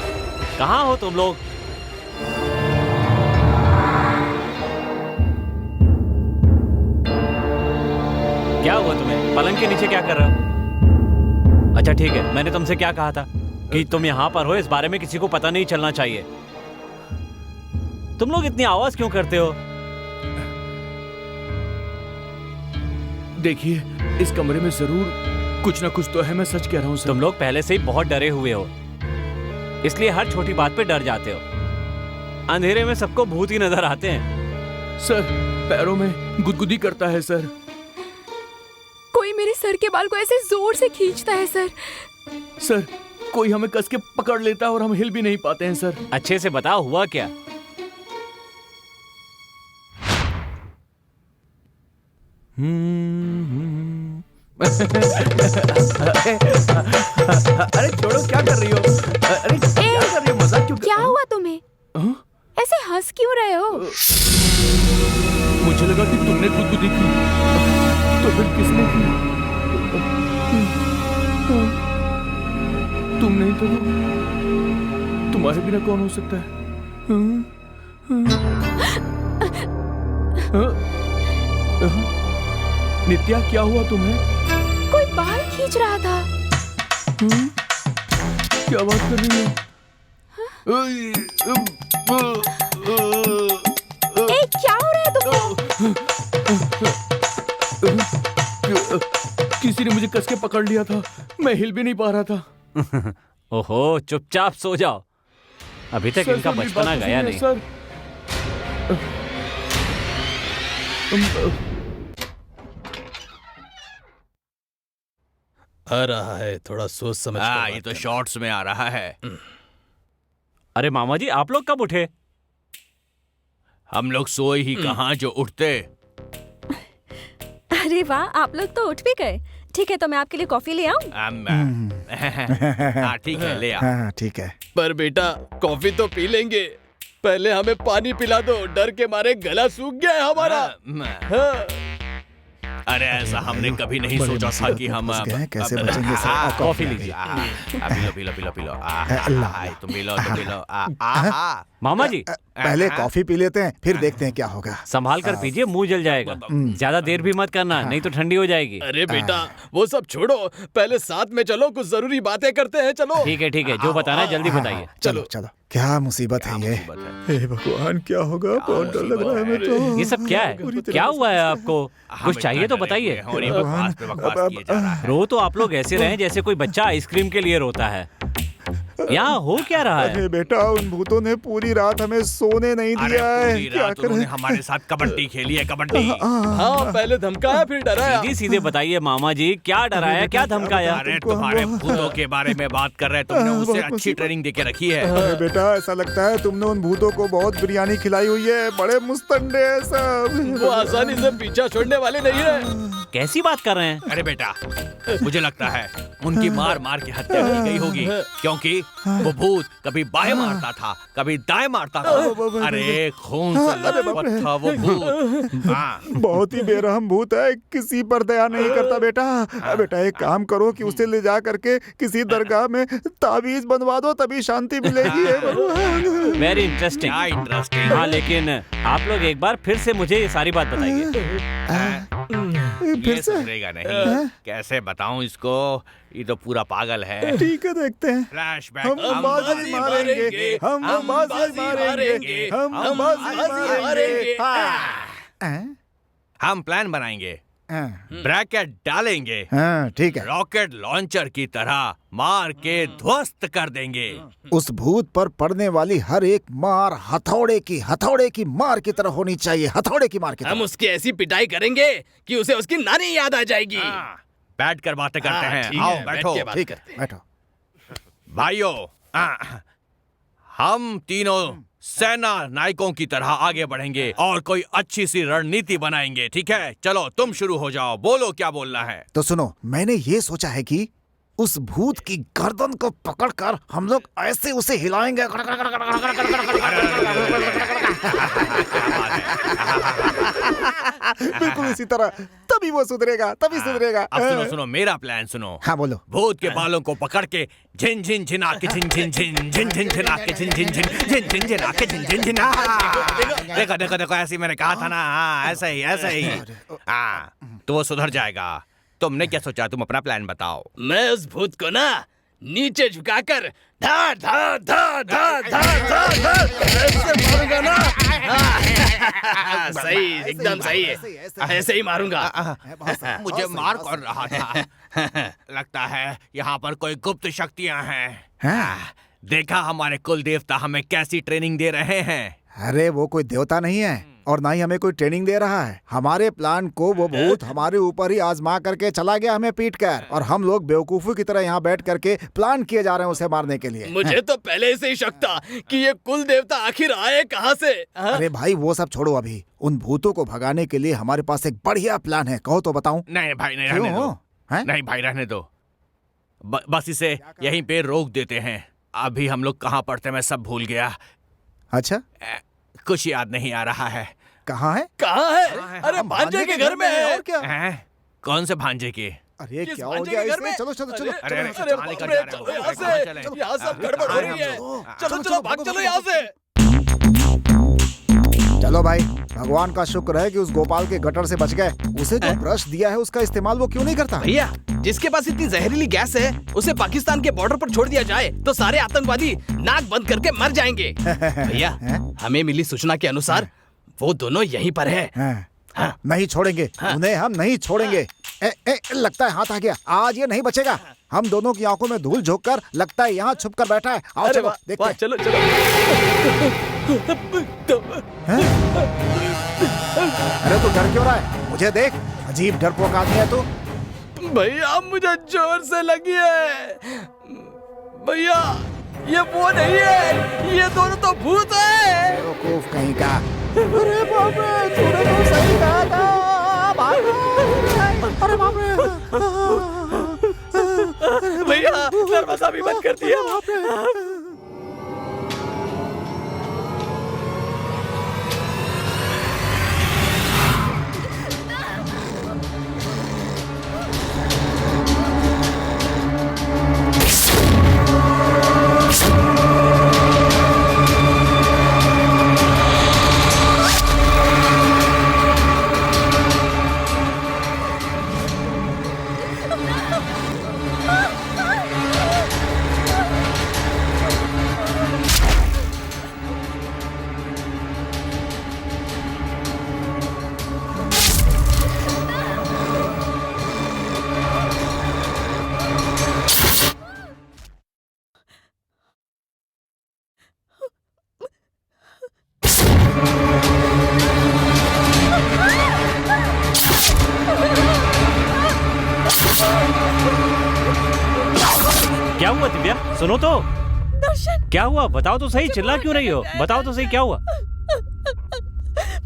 कहाँ हो तुम लोग? क्या हुआ तुम्हें? पलंग के नीचे क्या कर रहे हो? अच्छा ठीक है, मैंने तुमसे क्या कहा था कि तुम यहाँ पर हो, इस बारे में किसी को पता नहीं चलना चाहिए। तुम लोग इतनी आवाज क्यों करते हो? देखिए, इस कमरे में जरूर कुछ ना कुछ तो है, मैं सच कह रहा हूँ सर। तुम लोग पहले से ही बहुत डरे हुए हो, इसलिए हर छोटी बात पे डर जाते हो। अंधेरे में सबको भूत ही नजर आते हैं। सर, पैरों में गुदगुदी करता है सर। कोई मेरे सर के बाल को ऐसे जोर से खींचता है सर। सर, कोई हमें कस के पकड़ लेता है और हम हिल भी नहीं पाते हैं सर। अच्छे से बताओ, हुआ क्या? अरे छोड़ो, क्या कर रही हो? अरे क्या कर रही हो? मजाक क्यों कर? क्या हुआ तुम्हें? हाँ? ऐसे हंस क्यों रहे हो? मुझे लगा कि तुमने गुदगुदी की, तो फिर किसने की? तुम नहीं तो तुम्हारे बिना कौन हो सकता है? नित्या, क्या हुआ तुम्हें? कोई बाल खींच रहा था। क्या बात कर रही हो? ए, क्या हो रहा है तुमको? किसी ने मुझे कस के पकड़ लिया था, मैं हिल भी नहीं पा रहा था। ओहो, चुपचाप सो जाओ, अभी तक इनका मेरी बचपना बात तो गया सुनिए, नहीं। सर। आ रहा है, थोड़ा सोच समझ कर बात ये तो करना। शॉर्ट्स में आ रहा है। अरे मामा जी, आप लोग कब उठे? हम लोग सोए ही कहाँ जो उठते। अरे वाह, आप लोग तो उठ भी गए। ठीक है, तो मैं आपके लिए कॉफी ले आऊं? हाँ ठीक है, ले आ। हाँ ठीक है। पर बेटा, कॉफी तो पी लेंगे, पहले हमें पानी पिला दो, डर के मारे गला सूख गया है हमारा। हाँ। अरे ऐसा हमने कभी नहीं सोचा था कि हम कैसे बचेंगे सर? कॉफी लीजिए। P low. तुम पी लो। मामा जी, पहले कॉफी पी लेते हैं, फिर देखते हैं क्या होगा। संभाल कर पीजिए, मुंह जल जाएगा। ज्यादा देर भी मत करना, नहीं तो ठंडी हो जाएगी। अरे बेटा, वो सब छोड़ो, पहले साथ में चलो, कुछ जरूरी बातें करते हैं। चलो। ठीक है, जो बताना है जल्दी बताइए। चलो। क्या मुसीबत है ये? हे भगवान, क्या होगा? बहुत डर लग रहा है हमें तो। ये सब क्या है? क्या हुआ है आपको? कुछ चाहिए तो बताइए। रो तो आप लोग ऐसे रहे जैसे कोई बच्चा आइसक्रीम के लिए रोता है। यहाँ हो क्या रहा है? अरे बेटा, उन भूतों ने पूरी रात हमें सोने नहीं दिया है। क्या करें? हमारे साथ कबड्डी खेली है, कबड्डी। हाँ, पहले धमकाया फिर डराया। सीधे बताइए मामा जी, क्या डराया, क्या धमकाया? अरे तुम्हारे भूतों के बारे में बात कर रहे हैं, तुमने उसे अच्छी ट्रेनिंग देके रखी है। अरे बेटा, ऐसा लगता है तुमने उन भूतों को बहुत बिरयानी खिलाई हुई है। बड़े मुस्तंडे हैं सब। वो आसानी से पीछा छोड़ने वाले नहीं है। कैसी बात कर रहे हैं? अरे बेटा, मुझे लगता है उनकी मार के हत्या की गई होगी, क्योंकि वो भूत कभी बाएं मारता था, कभी दाएं मारता था। अरे खून से लथपथ था वो भूत। हाँ। बहुत ही बेरहम भूत है, किसी पर दया नहीं करता बेटा। बेटा एक काम करो कि उसे ले जा करके किसी दरगाह में ताबीज बनवा दो, तभी शांति मिलेगी। Very interesting. क्या इंटरेस्टिंग। हाँ, लेकिन आप लोग एक बार फिर से मुझे ये सारी बात बताइए। फिर ये से? सुधरेगा नहीं। कैसे बताऊं इसको, ये तो पूरा पागल है। ठीक है, देखते हैं। फ्लैशबैक। हम बाजी मारेंगे, हम बाजी मारेंगे। हम प्लान बनाएंगे। ब्रैकेट डालेंगे, हाँ ठीक है। रॉकेट लॉन्चर की तरह मार के ध्वस्त कर देंगे। उस भूत पर पड़ने वाली हर एक मार हथौड़े की मार की तरह होनी चाहिए, हथौड़े की मार की हम तरह। उसकी ऐसी पिटाई करेंगे कि उसे उसकी नानी याद आ जाएगी। बैठ कर बातें करते हैं। ठीक आओ है, बैठ बैठो। के बात करते हैं। बैठो। भाइयों, हम तीनों सेना नायकों की तरह आगे बढ़ेंगे और कोई अच्छी सी रणनीति बनाएंगे। ठीक है, चलो तुम शुरू हो जाओ, बोलो क्या बोलना है। तो सुनो, मैंने ये सोचा है कि उस भूत की गर्दन को पकड़कर हम लोग ऐसे उसे हिलाएंगे। बिल्कुल इसी तरह, तभी वो सुधरेगा, तभी सुधरेगा। अब सुनो सुनो, मेरा प्लान सुनो। हाँ बोलो। भूत के बालों को पकड़ के झिन झिन झिना के झिन झिन झिन झिन झिन झिना के झिन झिन झिन झिन झिन झिना के झिन झिन झिना। देखो देखो देखो, ऐसे ही मैंने कहा था ना। हाँ, ऐसे ही ऐसे ही। हाँ, तो वो सुधर जाएगा। तुमने क्या सोचा? तुम अपना प्लान बताओ। मैं उस भूत को ना नीचे झुकाकर धा धा धा धा धा धा धा ऐसे मारूंगा ना। हाँ, सही, एकदम सही है, ऐसे ही मारूंगा। मुझे मार कौन रहा था? लगता है यहाँ पर कोई गुप्त शक्तियाँ हैं। देखा हमारे कुल देवता हमें कैसी ट्रेनिंग दे रहे हैं। अरे वो कोई देवता नहीं है और ना ही हमें कोई ट्रेनिंग दे रहा है। हमारे प्लान को वो भूत हमारे ऊपर ही आजमा करके चला गया, हमें पीट कर, और हम लोग बेवकूफों की तरह यहाँ बैठ करके प्लान किए जा रहे हैं उसे मारने के लिए। मुझे तो पहले से ही शक था कि ये कुल देवता आखिर आए कहाँ से। अरे भाई वो सब छोड़ो, अभी उन भूतों को भगाने के लिए हमारे पास एक बढ़िया प्लान है। कहो तो बताऊं। नहीं भाई, नहीं रहने दो। नहीं भाई, रहने दो। बस इसे यहीं पे रोक देते हैं। अभी हम लोग कहाँ पढ़ते मैं सब भूल गया। अच्छा, कुछ याद नहीं आ रहा है। कहाँ है? कहाँ है? अरे भांजे के घर में है। और क्या? कौन से भांजे के? अरे किस क्या हो भांजे गया के घर इसमें? में? चलो चलो चलो। अरे, अरे, अरे कहाँ लेकर बाप रे, जा रहे हो? चलो यहाँ कहाँ से, चले? यहाँ सब गड़बड़ हो रही है। चलो चलो भाग चलो यहाँ से। चलो भाई, भगवान का शुक्र है कि उस गोपाल के गटर से बच गए। उसे जो ब्रश दिया है उसका इस्तेमाल वो क्यों नहीं करता? भैया, जिसके पास इतनी जहरीली गैस है उसे पाकिस्तान के बॉर्डर पर छोड़ दिया जाए तो सारे आतंकवादी नाक बंद करके मर जाएंगे। भैया, हमें मिली सूचना के अनुसार वो दोनों यहीं पर है। हाँ, नहीं छोड़ेंगे उन्हें, हम नहीं छोड़ेंगे। लगता है हाथ आ गया, आज ये नहीं बचेगा। हम दोनों की आंखों में धूल झोंक कर लगता है यहाँ छुप कर बैठा है। आओ चलो देखते हैं। चलो चलो। अरे तू डर क्यों रहा है? मुझे देख, अजीब डरपोक आदमी है तू। भैया मुझे जोर से लगी है। भैया ये वो नहीं है, ये दोनों तो भूत है। बेवकूफ कहीं का। अरे बाप रे, तूने तो सही कहा था। भागो। अरे बाप रे। भैया दरवाजा भी बंद कर दिया। क्या हुआ दिव्या? सुनो तो। दर्शन, क्या हुआ? बताओ तो सही, चिल्ला क्यों रही हो? बताओ तो सही, क्या हुआ?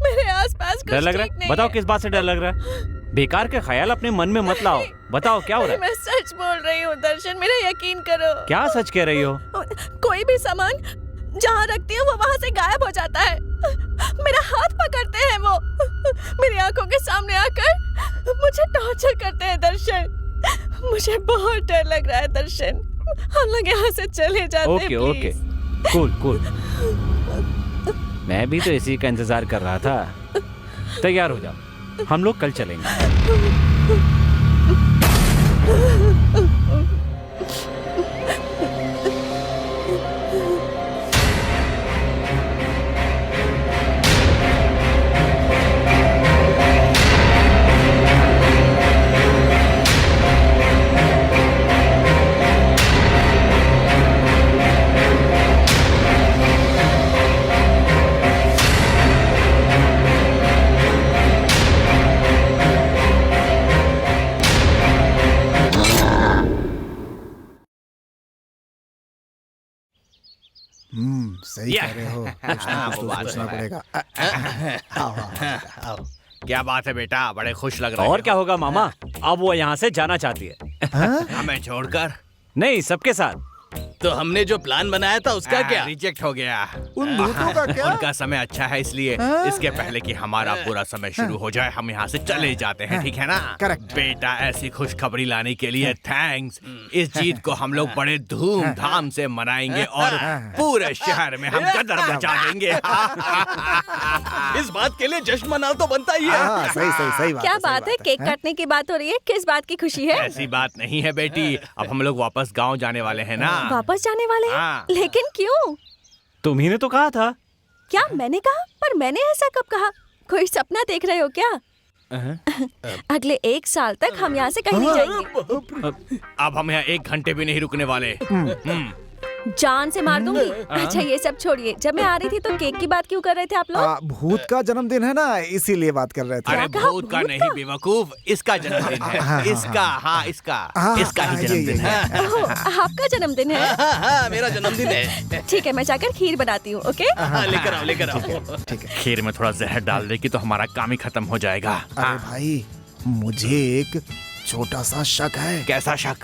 मेरे आसपास डर लग रहा है? बताओ किस बात से डर लग रहा है? बेकार के ख्याल अपने मन में मत लाओ। बताओ क्या हो रहा है? मैं सच बोल रही हूँ दर्शन, मेरा यकीन करो। क्या सच कह रही हो? कोई भी सामान जहाँ रखती हूँ वो वहाँ से गायब हो जाता है। मेरा हाथ पकड़ते हैं वो, मेरी आंखों के सामने आकर मुझे टॉर्चर करते हैं दर्शन। मुझे बहुत डर लग रहा है दर्शन, हम लोग यहाँ से चले जाते हैं। Okay okay, cool cool. मैं भी तो इसी का इंतजार कर रहा था। तैयार हो जाओ, हम लोग कल चलेंगे। सही कह रहे हो। कुछ ना कुछ तो सोचना पड़ेगा। आओ। क्या बात है बेटा, बड़े खुश लग रहे और क्या होगा मामा, अब वो यहाँ से जाना चाहती है। हमें छोड़कर? नहीं, सबके साथ। तो हमने जो प्लान बनाया था उसका क्या? रिजेक्ट हो गया। उन भूतों का क्या? उनका समय अच्छा है, इसलिए इसके पहले कि हमारा पूरा समय शुरू हो जाए हम यहाँ से चले जाते हैं, ठीक है ना? करेक्ट। बेटा, ऐसी खुशखबरी लाने के लिए थैंक्स। इस जीत को हम लोग बड़े धूमधाम से मनाएंगे और पूरे शहर में हम कदर मचा देंगे। इस बात के लिए जश्न मनाना तो बनता ही है। सही बात। क्या बात है, केक काटने की बात हो रही है? किस बात की खुशी है? ऐसी बात नहीं है बेटी, अब हम लोग वापस गाँव जाने वाले हैं ना। वापस जाने वाले हैं? हाँ। लेकिन क्यों? तुम्ही ने तो कहा था। क्या मैंने कहा? पर मैंने ऐसा कब कहा? कोई सपना देख रहे हो क्या? अगले 1 साल तक हम यहाँ से कहीं नहीं जाएंगे। अब हम यहाँ 1 घंटे भी नहीं रुकने वाले। जान से मार दूंगी। अच्छा ये सब छोड़िए, जब मैं आ रही थी तो केक की बात क्यों कर रहे थे आप लोग? भूत का जन्मदिन है ना, इसीलिए बात कर रहे थे। अरे कहा? भूत का भूत नहीं का? बेवकूफ, इसका जन्मदिन है। इसका इसका ही जन्मदिन है। ओह, आपका जन्मदिन है? हाँ, मेरा जन्मदिन है। ठीक है, मैं जाकर खीर बनाती हूँ। ओके? लेकर आओ। खीर में थोड़ा जहर डाल दे कि तो हमारा काम ही खत्म हो जाएगा। अरे भाई, मुझे एक छोटा सा शक है। कैसा शक?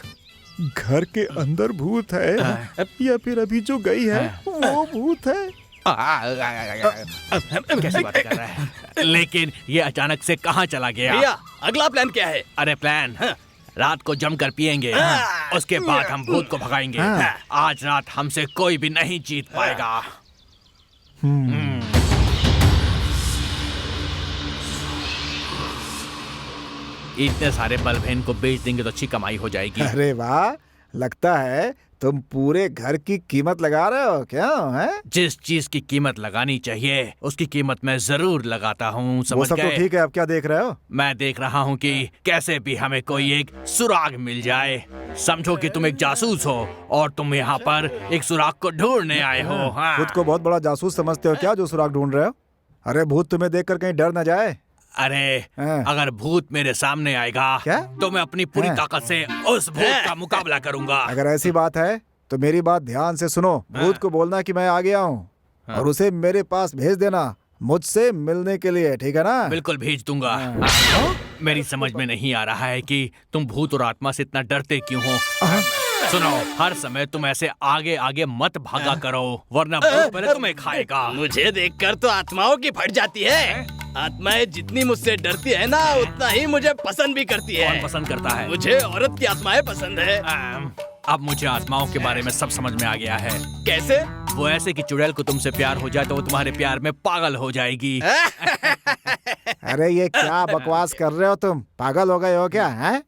घर के अंदर भूत है या फिर अभी जो गई है वो भूत है? कैसी बात कर रहा है? लेकिन ये अचानक से कहाँ चला गया? भैया, अगला प्लान क्या है? अरे प्लान, रात को जमकर पिएंगे, उसके बाद हम भूत को भगाएंगे। आज रात हमसे कोई भी नहीं जीत पाएगा। इतने सारे बल्ब इनको बेच देंगे तो अच्छी कमाई हो जाएगी। अरे वाह, लगता है तुम पूरे घर की कीमत लगा रहे हो क्या? है जिस चीज की कीमत लगानी चाहिए उसकी कीमत मैं जरूर लगाता हूँ, वो समझ सब तो गए? ठीक है, अब क्या देख रहे हो? मैं देख रहा हूँ कि कैसे भी हमें कोई एक सुराग मिल जाए। समझो कि तुम एक जासूस हो और तुम यहाँ पर एक सुराग को ढूंढने आए हो। हाँ। खुद को बहुत बड़ा जासूस समझते हो क्या जो सुराग ढूंढ रहे हो? अरे भूत तुम्हें देखकर कहीं डर न जाए। अरे हाँ। अगर भूत मेरे सामने आएगा क्या? तो मैं अपनी पूरी हाँ। ताकत से उस भूत का मुकाबला करूंगा। अगर ऐसी बात है तो मेरी बात ध्यान से सुनो। भूत को बोलना कि मैं आ गया हूँ और उसे मेरे पास भेज देना मुझसे मिलने के लिए, ठीक है ना? बिल्कुल भेज दूंगा। हाँ। मेरी समझ में नहीं आ रहा है कि तुम भूत और आत्मा से इतना डरते क्यों हो। सुनो, हर समय तुम ऐसे आगे आगे मत भागा करो वरना भूत पहले तुम्हें खाएगा। मुझे देखकर तो आत्माओं की फट जाती है। आत्माएं जितनी मुझसे डरती है ना, उतना ही मुझे पसंद भी करती है। कौन पसंद करता है? मुझे औरत की आत्माएं पसंद है। अब मुझे आत्माओं के बारे में सब समझ में आ गया है। कैसे? वो ऐसे कि चुड़ैल को तुमसे प्यार हो जाए तो वो तुम्हारे प्यार में पागल हो जाएगी। अरे ये क्या बकवास कर रहे हो तुम? पागल हो गए हो क्या? हैं?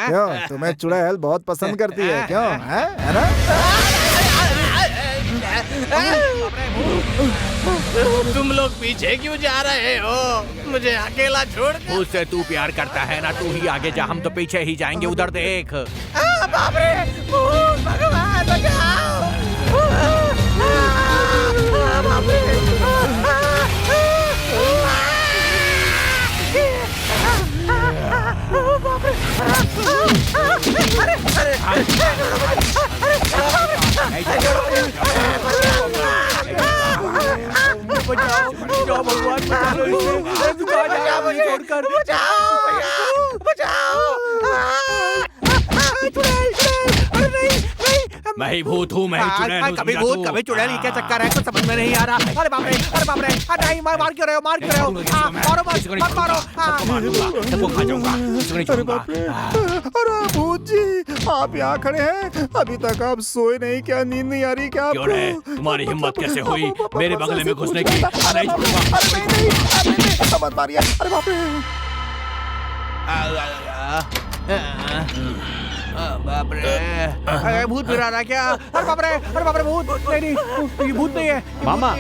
क्यों, तुम्हें चुड़ैल बहुत पसंद करती है क्यों? है ना? तुम लोग पीछे क्यों जा रहे हो? मुझे अकेला छोड़ कर। उससे तू प्यार करता है ना, तू ही आगे जा, हम तो पीछे ही जाएंगे। उधर देख। बाप रे, भूत, भगवान बचाओ। बाप रे। बचाओ भगवान, बचा लो इसे। तू कहाँ जा रहा है छोड़कर? मैं ही भूत हूँ, मैं ही चुड़ैल हूँ। कभी भूत कभी चुड़ैल, ये क्या चक्कर है? कुछ समझ में नहीं आ रहा। अरे बाप रे, अरे बाप रे, नहीं, मार क्यों रहे हो? मार क्यों रहे हो? मारो मत, मत मारो। सबको खा जाऊंगा, किसी को नहीं छोड़ूंगा। अरे भूत जी, आप यहाँ खड़े हैं? अभी तक आप सोए नहीं क्या? नींद नहीं आ रही क्या क्यों रे? आपको? तुम्हारी हिम्मत कैसे हुई मेरे बंगले में घुसने की? नहीं छोड़ूंगा। मत मारिए। अरे बाप रे। बाप रे, अरे भूत फिर आ रहा है क्या? अरे बाप रे, अरे बाप रे, भूत नहीं, ये भूत नहीं है। मामा,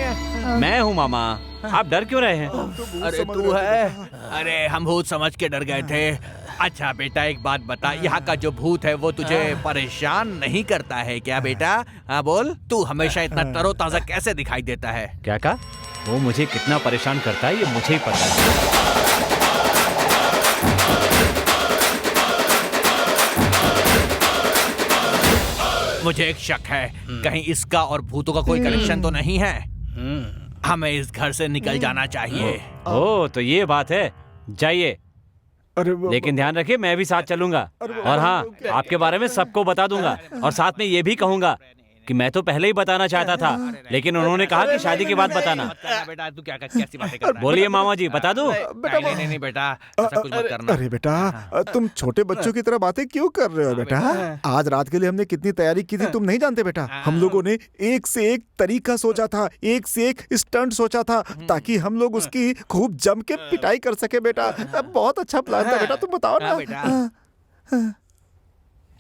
मैं हूँ मामा। आप डर क्यों रहे हैं? अरे तू है? अरे हम भूत समझ के डर गए थे। अच्छा बेटा, एक बात बता, यहाँ का जो भूत है वो तुझे परेशान नहीं करता है क्या बेटा? हाँ बोल, तू हमेशा इतना तरोताजा कैसे दिखाई देता है? क्या कहा? वो मुझे कितना परेशान करता है ये मुझे ही पता है। मुझे एक शक है, कहीं इसका और भूतों का कोई कनेक्शन तो नहीं है। हमें इस घर से निकल जाना चाहिए। ओ तो ये बात है, जाइए। लेकिन ध्यान रखिए, मैं भी साथ चलूंगा। और हाँ, आपके बारे में सबको बता दूंगा। और साथ में ये भी कहूंगा कि मैं तो पहले ही बताना चाहता था, लेकिन उन्होंने कहा कि शादी के बाद बताना। बेटा तू क्या कैसी बातें कर रहा है? बोलिए मामा जी, बता दूं? नहीं बेटा, ऐसा कुछ मत करना। अरे बेटा, तुम छोटे बच्चों की तरह बातें क्यों कर रहे हो बेटा? आज रात के लिए हमने कितनी तैयारी की थी तुम नहीं जानते बेटा। हम लोगों ने एक से एक तरीका सोचा था, एक से एक स्टंट सोचा था, ताकि हम लोग उसकी खूब जम के पिटाई कर सके बेटा। बहुत अच्छा प्लान था बेटा, तुम बताओ ना।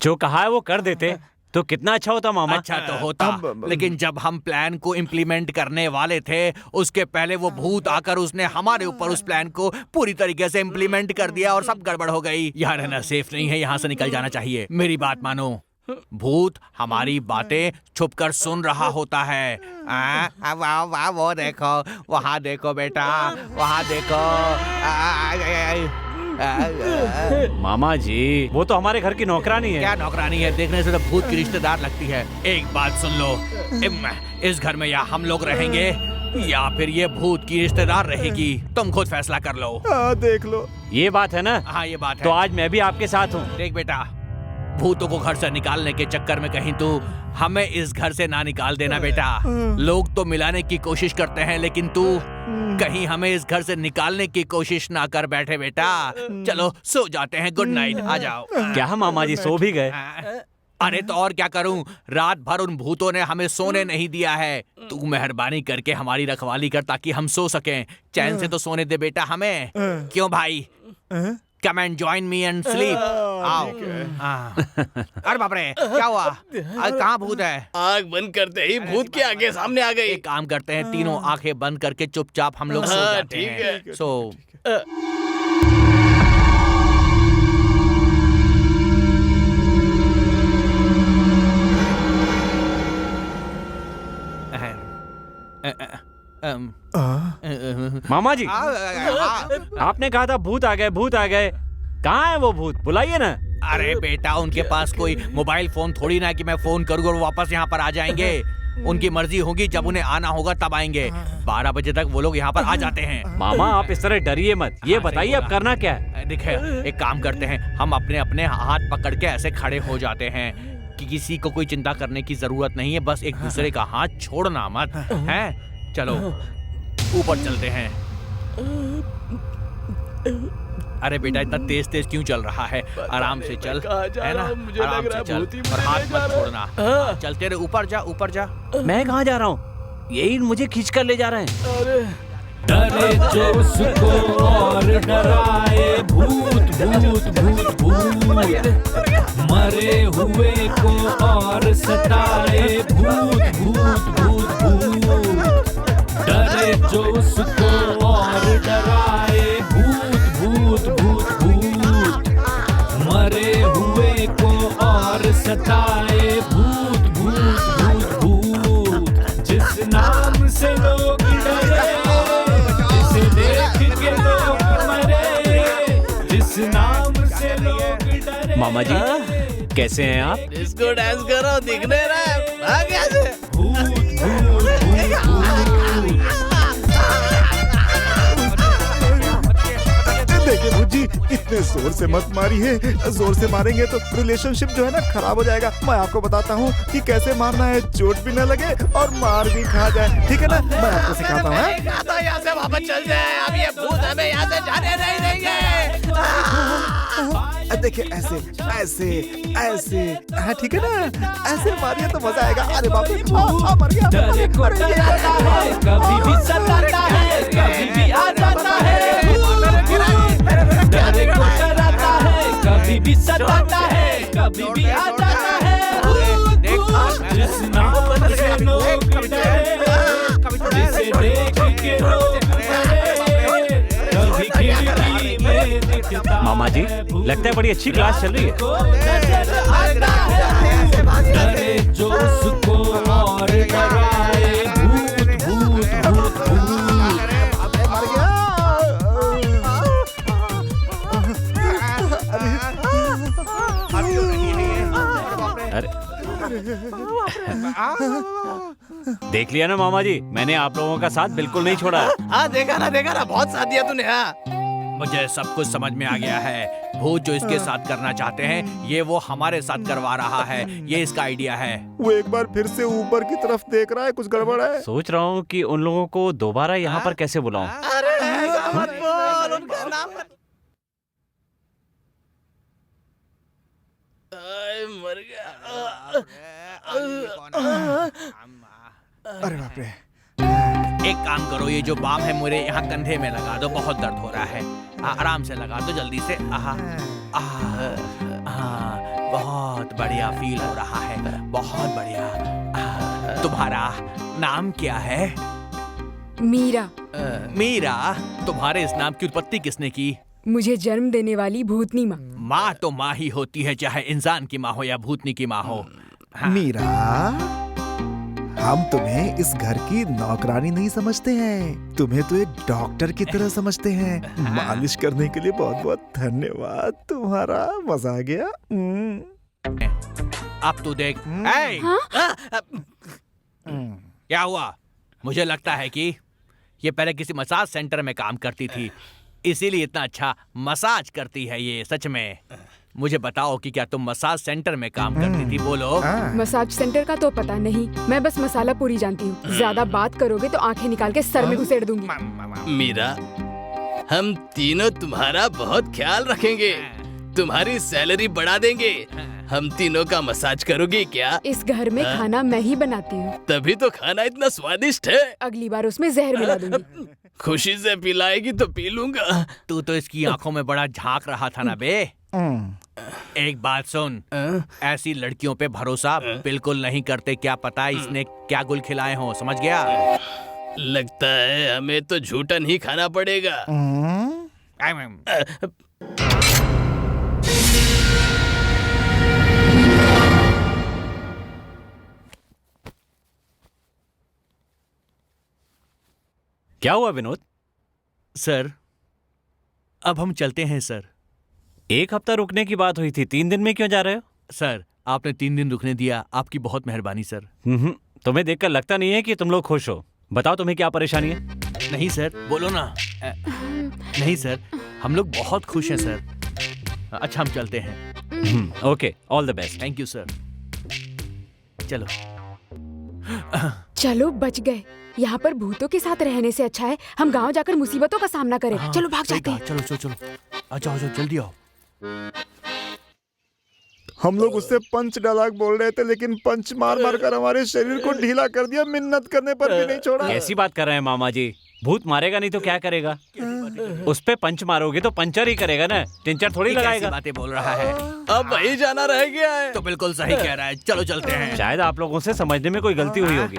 जो कहा है वो कर देते तो कितना अच्छा होता मामा। अच्छा तो होता, लेकिन जब हम प्लान को इम्प्लीमेंट करने वाले थे, उसके पहले वो भूत आकर उसने हमारे ऊपर उस प्लान को पूरी तरीके से इम्प्लीमेंट कर दिया और सब गड़बड़ हो गई। यहाँ रहना सेफ नहीं है, यहाँ से निकल जाना चाहिए। मेरी बात मानो, भूत हमारी बातें छुपकर सुन रहा होता है। वाह वाह, वो देखो, वहाँ देखो बेटा, वहाँ देखो। मामा जी, वो तो हमारे घर की नौकरानी है। क्या नौकरानी है? देखने से तो भूत की रिश्तेदार लगती है। एक बात सुन लो, इस घर में या हम लोग रहेंगे या फिर ये भूत की रिश्तेदार रहेगी, तुम खुद फैसला कर लो। देख लो, ये बात है ना? हाँ ये बात है। तो आज मैं भी आपके साथ हूँ। देख बेटा, भूतों को घर से निकालने के चक्कर में कहीं तू हमें इस घर से ना निकाल देना बेटा। लोग तो मिलाने की कोशिश करते हैं, लेकिन तू कहीं हमें इस घर से निकालने की कोशिश ना कर बैठे बेटा। चलो सो जाते हैं, गुड नाइट, आ जाओ। क्या मामा जी सो भी गए? अरे तो और क्या करूं, रात भर उन भूतों ने हमें सोने नहीं दिया है। तू मेहरबानी करके हमारी रखवाली कर ताकि हम सो सकें। चैन से तो सोने दे बेटा हमें। क्यों भाई? Come and join me and sleep. आओ। अरे बाप रे, क्या हुआ? कहाँ भूत है? आँख बंद करते ही भूत के आगे सामने आ गई। एक काम करते हैं, तीनों आंखें बंद करके चुपचाप हम लोग सो जाते ठीक हैं। है। सो मामा जी, आपने कहा था भूत आ गए, भूत आ गए। कहाँ है वो भूत? बुलाइए ना। अरे बेटा, उनके पास कोई मोबाइल फोन थोड़ी ना कि मैं फोन करूँगा और वो वापस यहाँ पर आ जाएंगे। उनकी मर्जी होगी, जब उन्हें आना होगा तब आएंगे। 12 बजे तक वो लोग यहाँ पर आ जाते हैं। मामा आप इस तरह डरिए मत। ये बताइए अब करना क्या है? देखिए, एक काम करते हैं, हम अपने अपने हाथ पकड़ के ऐसे खड़े हो जाते हैं कि किसी को कोई चिंता करने की जरूरत नहीं है। बस एक दूसरे का हाथ छोड़ना मत है। चलो ऊपर चलते हैं। अरे बेटा, इतना तेज तेज क्यों चल रहा है? आराम से चल, है ना? आराम से चल और हाथ मत छोड़ना। चलते रहे, ऊपर जा, ऊपर जा। मैं कहाँ जा रहा हूँ? यही मुझे खींच कर ले जा रहे हैं। डरे जो उसको और डराए भूत भूत भूत भूत, मरे हुए को और सताए भूत भूत भूत भूत। डरे जो उसको और डराए भूत भूत भूत भूत, मरे हुए को और सताए भूत भूत भूत भूत। जिस नाम से लोग डरे, जिसे देख के लोग मरे, जिस नाम से लोग डरे। मामा जी कैसे हैं आप? डिस्को डांस करो, दिखने रहा है। भाग यहाँ से। देखिए भुजी, इतने जोर से मत मारिए। जोर से मारेंगे तो रिलेशनशिप जो है ना खराब हो जाएगा। मैं आपको बताता हूँ कि कैसे मारना है, चोट भी न लगे और मार भी खा जाए। ठीक है ना? मैं आपको सिखाता हूँ। यहाँ से वापस चल जाए। अब ये भूत हमें यहाँ से जाने नहीं देंगे। देखिए ऐसे ऐसे ऐसे, हाँ ठीक है ना? ऐसे मारिए तो मजा आएगा। अरे बाप रे, मर गया। डरे को डराता है, कभी भी सताता है, कभी भी आ जाता है। डरे को डराता है, कभी भी सताता है, कभी भी आ जाता है। जिस नाम से लोग डरे, जिसे देख के लोग डरे, कभी खिड़की में दिखता। मामा जी लगता है बड़ी अच्छी क्लास चल रही है। डरे जो उसको और डराए भूत भूत भूत भूत। मर गया। अरे देख लिया ना मामा जी, मैंने आप लोगों का साथ बिल्कुल नहीं छोड़ा। हाँ देखा ना, बहुत साथ दिया तूने। हाँ मुझे सब कुछ समझ में आ गया है। भूत जो इसके साथ करना चाहते हैं, ये वो हमारे साथ करवा रहा है। ये इसका आइडिया है। वो एक बार फिर से ऊपर की तरफ देख रहा है, कुछ गड़बड़ है। सोच रहा हूँ कि उन लोगों को दोबारा यहाँ पर कैसे बुलाऊं। अरे ऐसा मत बोल, उनका नाम मत। मर गया। अरे बाप रे। एक काम करो, ये जो बाम है मेरे यहाँ कंधे में लगा दो, बहुत दर्द हो रहा है। आराम से लगा दो जल्दी से। बहुत बढ़िया फील हो रहा है, बहुत बढ़िया। तुम्हारा नाम क्या है? मीरा। मीरा, तुम्हारे इस नाम की उत्पत्ति किसने की? मुझे जन्म देने वाली भूतनी माँ। माँ तो माँ ही होती है, चाहे इंसान की माँ हो या भूतनी की माँ हो। मीरा, हम तुम्हें इस घर की नौकरानी नहीं समझते हैं, तुम्हें तो एक डॉक्टर की तरह समझते हैं। मालिश करने के लिए बहुत बहुत धन्यवाद तुम्हारा, मजा आ गया। अब तू देख। क्या हुआ? मुझे लगता है कि ये पहले किसी मसाज सेंटर में काम करती थी, इसीलिए इतना अच्छा मसाज करती है ये। सच में मुझे बताओ कि क्या तुम मसाज सेंटर में काम करती थी? बोलो। मसाज सेंटर का तो पता नहीं, मैं बस मसाला पूरी जानती हूँ। ज्यादा बात करोगे तो आंखें निकाल के सर में घुसेड़ दूंगी। मीरा, हम तीनों तुम्हारा बहुत ख्याल रखेंगे, तुम्हारी सैलरी बढ़ा देंगे। हम तीनों का मसाज करोगी क्या? इस घर में खाना मैं ही बनाती हूँ, तभी तो खाना इतना स्वादिष्ट है। अगली बार उसमें जहर मिला दूंगी। खुशी से पिलाएगी तो पी लूंगा। तू तो इसकी आंखों में बड़ा झांक रहा था ना बे। एक बात सुन, ऐसी लड़कियों पे भरोसा बिल्कुल नहीं करते। क्या पता इसने क्या गुल खिलाए हों, समझ गया? लगता है हमें तो झूठन ही खाना पड़ेगा। क्या हुआ विनोद? सर, अब हम चलते हैं सर। एक हफ्ता रुकने की बात हुई थी, 3 दिन में क्यों जा रहे हो? सर, आपने 3 दिन रुकने दिया, आपकी बहुत मेहरबानी सर। तुम्हें देखकर लगता नहीं है कि तुम लोग खुश हो। बताओ तुम्हें क्या परेशानी है? नहीं सर, बोलो ना। नहीं सर, हम लोग बहुत खुश हैं सर। अच्छा, हम चलते हैं। Okay, all the best. Thank you sir. चलो। चलो, बच गए। यहाँ पर भूतों के साथ रहने से अच्छा है हम गांव जाकर मुसीबतों का सामना करें। चलो भाग जाते हैं। चलो चलो चलो, आ जाओ जल्दी आओ। हम लोग उससे पंच डायलॉग बोल रहे थे, लेकिन पंच मार मार कर हमारे शरीर को ढीला कर दिया, मिन्नत करने पर भी नहीं छोड़ा। कैसी बात कर रहे हैं मामा जी? भूत मारेगा नहीं तो क्या करेगा? उस पे पंच मारोगे तो पंचर ही करेगा ना, टिंचर थोड़ी लगाएगा। बातें बोल रहा है। अब वही जाना रह गया है। तो बिल्कुल सही कह रहा है, चलो चलते हैं। शायद आप लोगों से समझने में कोई गलती हुई होगी।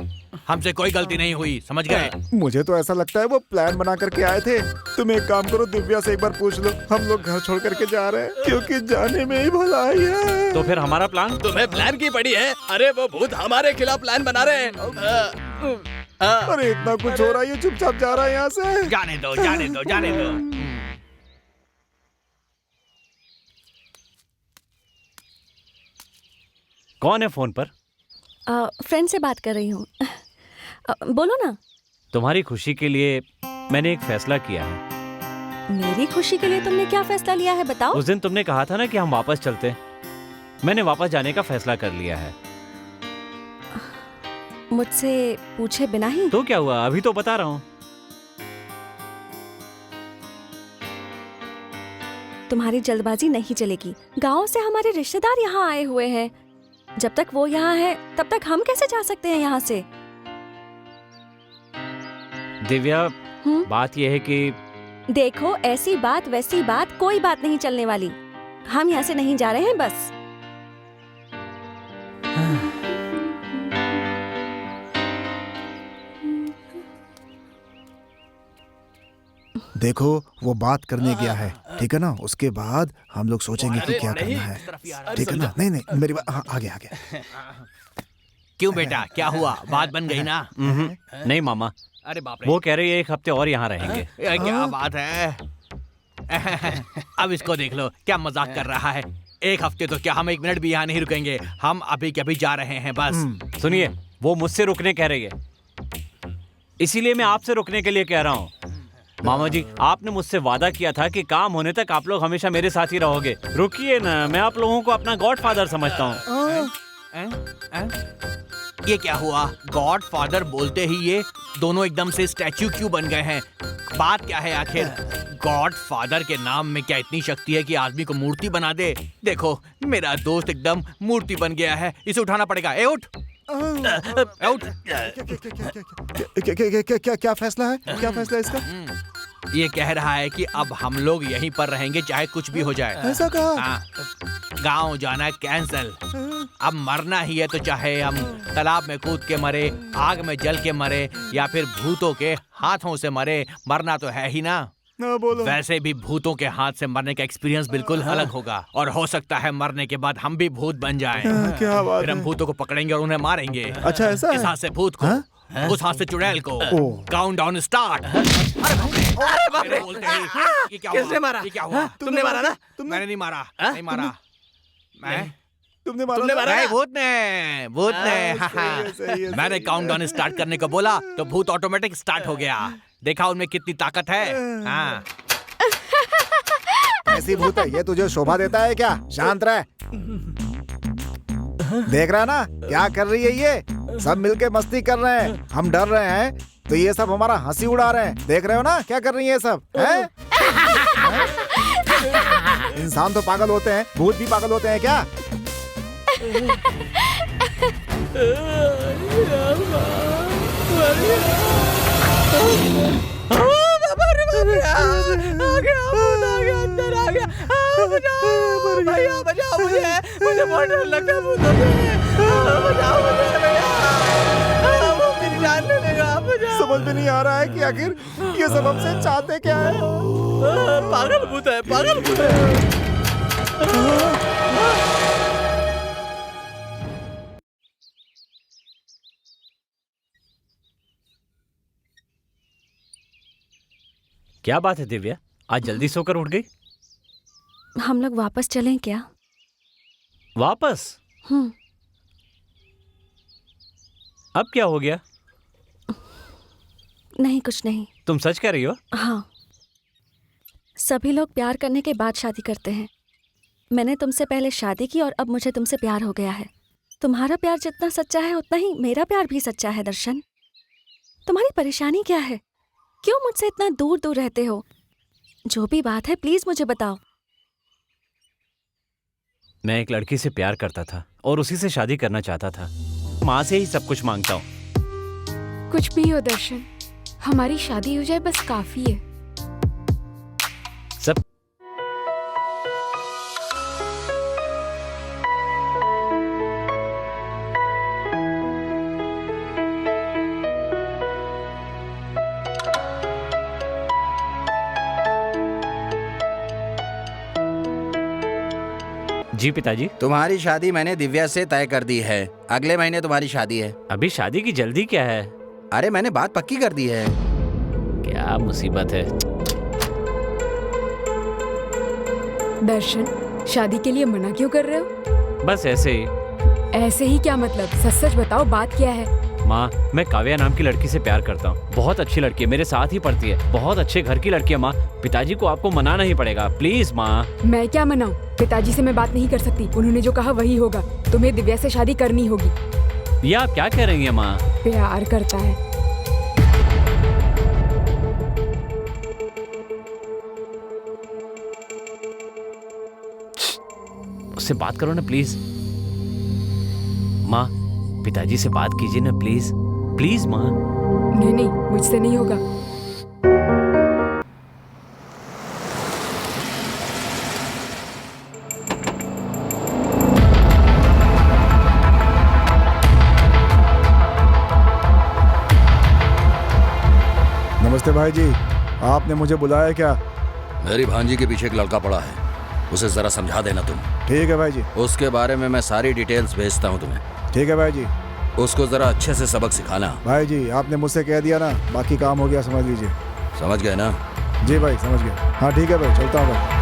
हमसे कोई गलती नहीं हुई, समझ गए? मुझे तो ऐसा लगता है वो प्लान बना करके आए थे। तुम एक काम करो, दिव्या से एक बार पूछ लो, हम लोग घर छोड़ करके जा रहे हैं, क्योंकि जाने में ही भलाई है। तो फिर हमारा प्लान? तुम्हें प्लान की पड़ी है? अरे वो भूत हमारे खिलाफ प्लान बना रहे हैं। अरे इतना कुछ हो रहा है, ये चुपचाप जा रहा है यहाँ से। जाने दो जाने दो जाने दो। कौन है फोन पर? फ्रेंड से बात कर रही हूँ। बोलो ना। तुम्हारी खुशी के लिए मैंने एक फैसला किया है। मेरी खुशी के लिए तुमने क्या फैसला लिया है, बताओ। उस दिन तुमने कहा था ना कि हम वापस चलते हैं। मैंने वापस जाने का फैसला कर लिया है। मुझसे पूछे बिना ही? तो क्या हुआ, अभी तो बता रहा हूँ। तुम्हारी जल्दबाजी नहीं चलेगी। गांव से हमारे रिश्तेदार यहाँ आए हुए हैं। जब तक वो यहाँ है तब तक हम कैसे जा सकते हैं यहाँ से? दिव्या, बात यह है कि देखो, ऐसी बात वैसी बात कोई बात नहीं चलने वाली। हम यहाँ से नहीं जा रहे हैं बस। देखो, वो बात करने गया है, ठीक है ना? उसके बाद हम लोग सोचेंगे कि क्या करना है, ठीक है ना? नहीं नहीं, मेरी बात। हाँ, आगे आगे। क्यों बेटा, क्या हुआ? बात बन गई ना? नहीं मामा। अरे बाप रे, वो कह रही है 1 हफ्ते और यहाँ रहेंगे। क्या बात है? अब इसको देख लो, क्या मजाक कर रहा है। एक हफ्ते तो क्या, हम 1 मिनट भी यहाँ नहीं रुकेंगे। हम अभी के अभी जा रहे हैं बस। सुनिए, वो मुझसे रुकने कह रही है, इसीलिए मैं आपसे रुकने के लिए कह रहा हूँ। मामा जी, आपने मुझसे वादा किया था कि काम होने तक आप लोग हमेशा मेरे साथ ही रहोगे। रुकिए ना, मैं आप लोगों को अपना गॉडफादर समझता हूँ। ये क्या हुआ? गॉड फादर बोलते ही ये दोनों एकदम से स्टैच्यू क्यों बन गए हैं? बात क्या है आखिर? गॉड फादर के नाम में क्या इतनी शक्ति है कि आदमी को मूर्ति बना दे? देखो, मेरा दोस्त एकदम मूर्ति बन गया है, इसे उठाना पड़ेगा। ए उठ, उठ। क्या फैसला है? क्या फैसला है इसका? ये कह रहा है कि अब हम लोग यहीं पर रहेंगे चाहे कुछ भी हो जाए। ऐसा कहा? हाँ, गाँव जाना कैंसल। अब मरना ही है तो चाहे हम तालाब में कूद के मरे, आग में जल के मरे या फिर भूतों के हाथों से मरे, मरना तो है ही ना। बोलो। वैसे भी भूतों के हाथ से मरने का एक्सपीरियंस बिल्कुल अलग होगा और हो सकता है मरने के बाद हम भी भूत बन जाएं। क्या बात फिर हम है? भूतों को पकड़ेंगे और उन्हें मारेंगे। अच्छा, ऐसा है? इस हाथ से भूत को, उस हाथ से चुड़ैल को। Count down start. अरे बाप रे! ये क्या हुआ? किसने मारा? ये क्या हुआ? तुमने मारा ना? मैंने नहीं मारा, नहीं मारा। मैं तुमने तुमने मारा? नहीं, भूत ने, भूत ने। मैंने काउंट डाउन स्टार्ट करने को बोला तो भूत ऑटोमेटिक स्टार्ट हो गया। देखा उनमें कितनी ताकत है। हाँ। ऐसी भूत है ये, तुझे शोभा देता है क्या? शांत रह। देख रहा है ना क्या कर रही है ये? सब मिलके मस्ती कर रहे हैं, हम डर रहे हैं तो ये सब हमारा हंसी उड़ा रहे हैं। देख रहे हो ना क्या कर रही है ये सब? हैं? इंसान तो पागल होते हैं, भूत भी पागल होते हैं क्या? भैया बचाओ मुझे बहुत डर लगता है भूतों से। बचाओ मुझे भैया, वो मेरी जान ले लेगा। समझ में नहीं आ रहा है कि आखिर ये सब हमसे चाहते क्या है? पागल भूत है, पागल भूत है। क्या बात है दिव्या, आज जल्दी सोकर उठ गई? हम लोग वापस चलें क्या? वापस? अब क्या हो गया? नहीं, कुछ नहीं। तुम सच कह रही हो? हाँ, सभी लोग प्यार करने के बाद शादी करते हैं। मैंने तुमसे पहले शादी की और अब मुझे तुमसे प्यार हो गया है। तुम्हारा प्यार जितना सच्चा है उतना ही मेरा प्यार भी सच्चा है। दर्शन, तुम्हारी परेशानी क्या है? क्यों मुझसे इतना दूर दूर रहते हो? जो भी बात है प्लीज मुझे बताओ। मैं एक लड़की से प्यार करता था और उसी से शादी करना चाहता था। माँ से ही सब कुछ मांगता हूँ। कुछ भी हो दर्शन, हमारी शादी हो जाए बस काफी है। सब जी पिताजी। तुम्हारी शादी मैंने दिव्या से तय कर दी है। अगले महीने तुम्हारी शादी है। अभी शादी की जल्दी क्या है? अरे मैंने बात पक्की कर दी है। क्या मुसीबत है? दर्शन, शादी के लिए मना क्यों कर रहे हो? बस ऐसे ही। ऐसे ही क्या मतलब? सच सच बताओ, बात क्या है? माँ, मैं काव्या नाम की लड़की से प्यार करता हूँ। बहुत अच्छी लड़की है, मेरे साथ ही पढ़ती है, बहुत अच्छे घर की लड़की है। माँ, पिताजी को आपको मनाना ही पड़ेगा, प्लीज माँ। मैं क्या मनाऊं? पिताजी से मैं बात नहीं कर सकती। उन्होंने जो कहा वही होगा। तुम्हें दिव्या से शादी करनी होगी। ये आप क्या कह रही हैं माँ? प्यार करता है। उससे बात करो ना प्लीज। माँ, पिताजी से बात कीजिए ना प्लीज, प्लीज माँ। नहीं नहीं, मुझसे नहीं होगा। नमस्ते भाई जी, आपने मुझे बुलाया क्या? मेरी भांजी के पीछे एक लड़का पड़ा है, उसे जरा समझा देना तुम। ठीक है भाई जी। उसके बारे में मैं सारी डिटेल्स भेजता हूँ तुम्हें। ठीक है भाई जी। उसको जरा अच्छे से सबक सिखाना। भाई जी, आपने मुझसे कह दिया ना, बाकी काम हो गया, समझ लीजिए। समझ गए ना? जी भाई, समझ गया। हाँ ठीक है भाई, चलता हूँ भाई।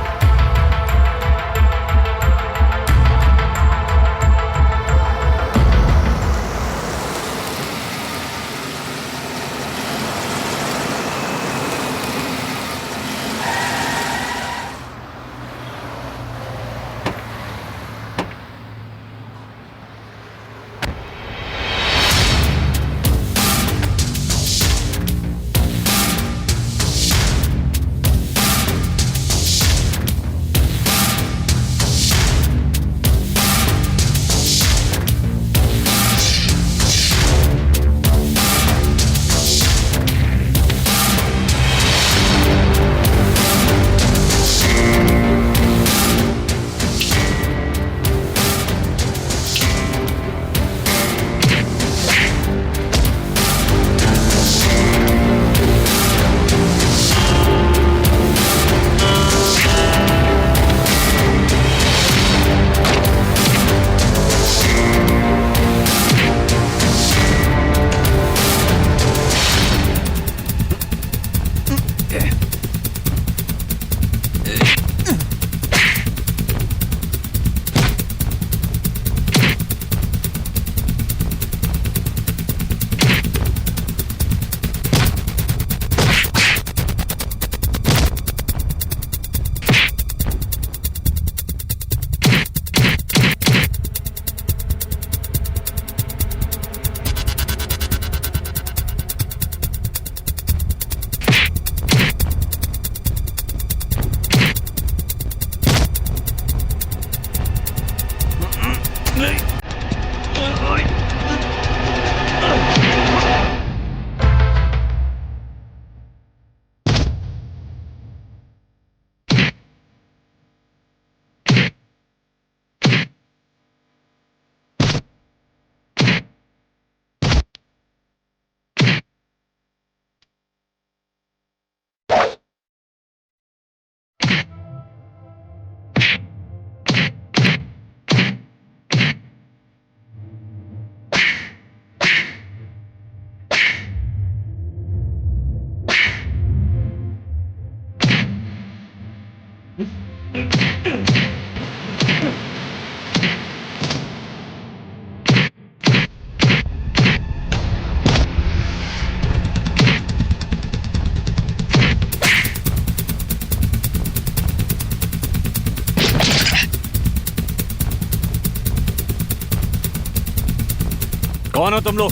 कौन हो तुम लोग?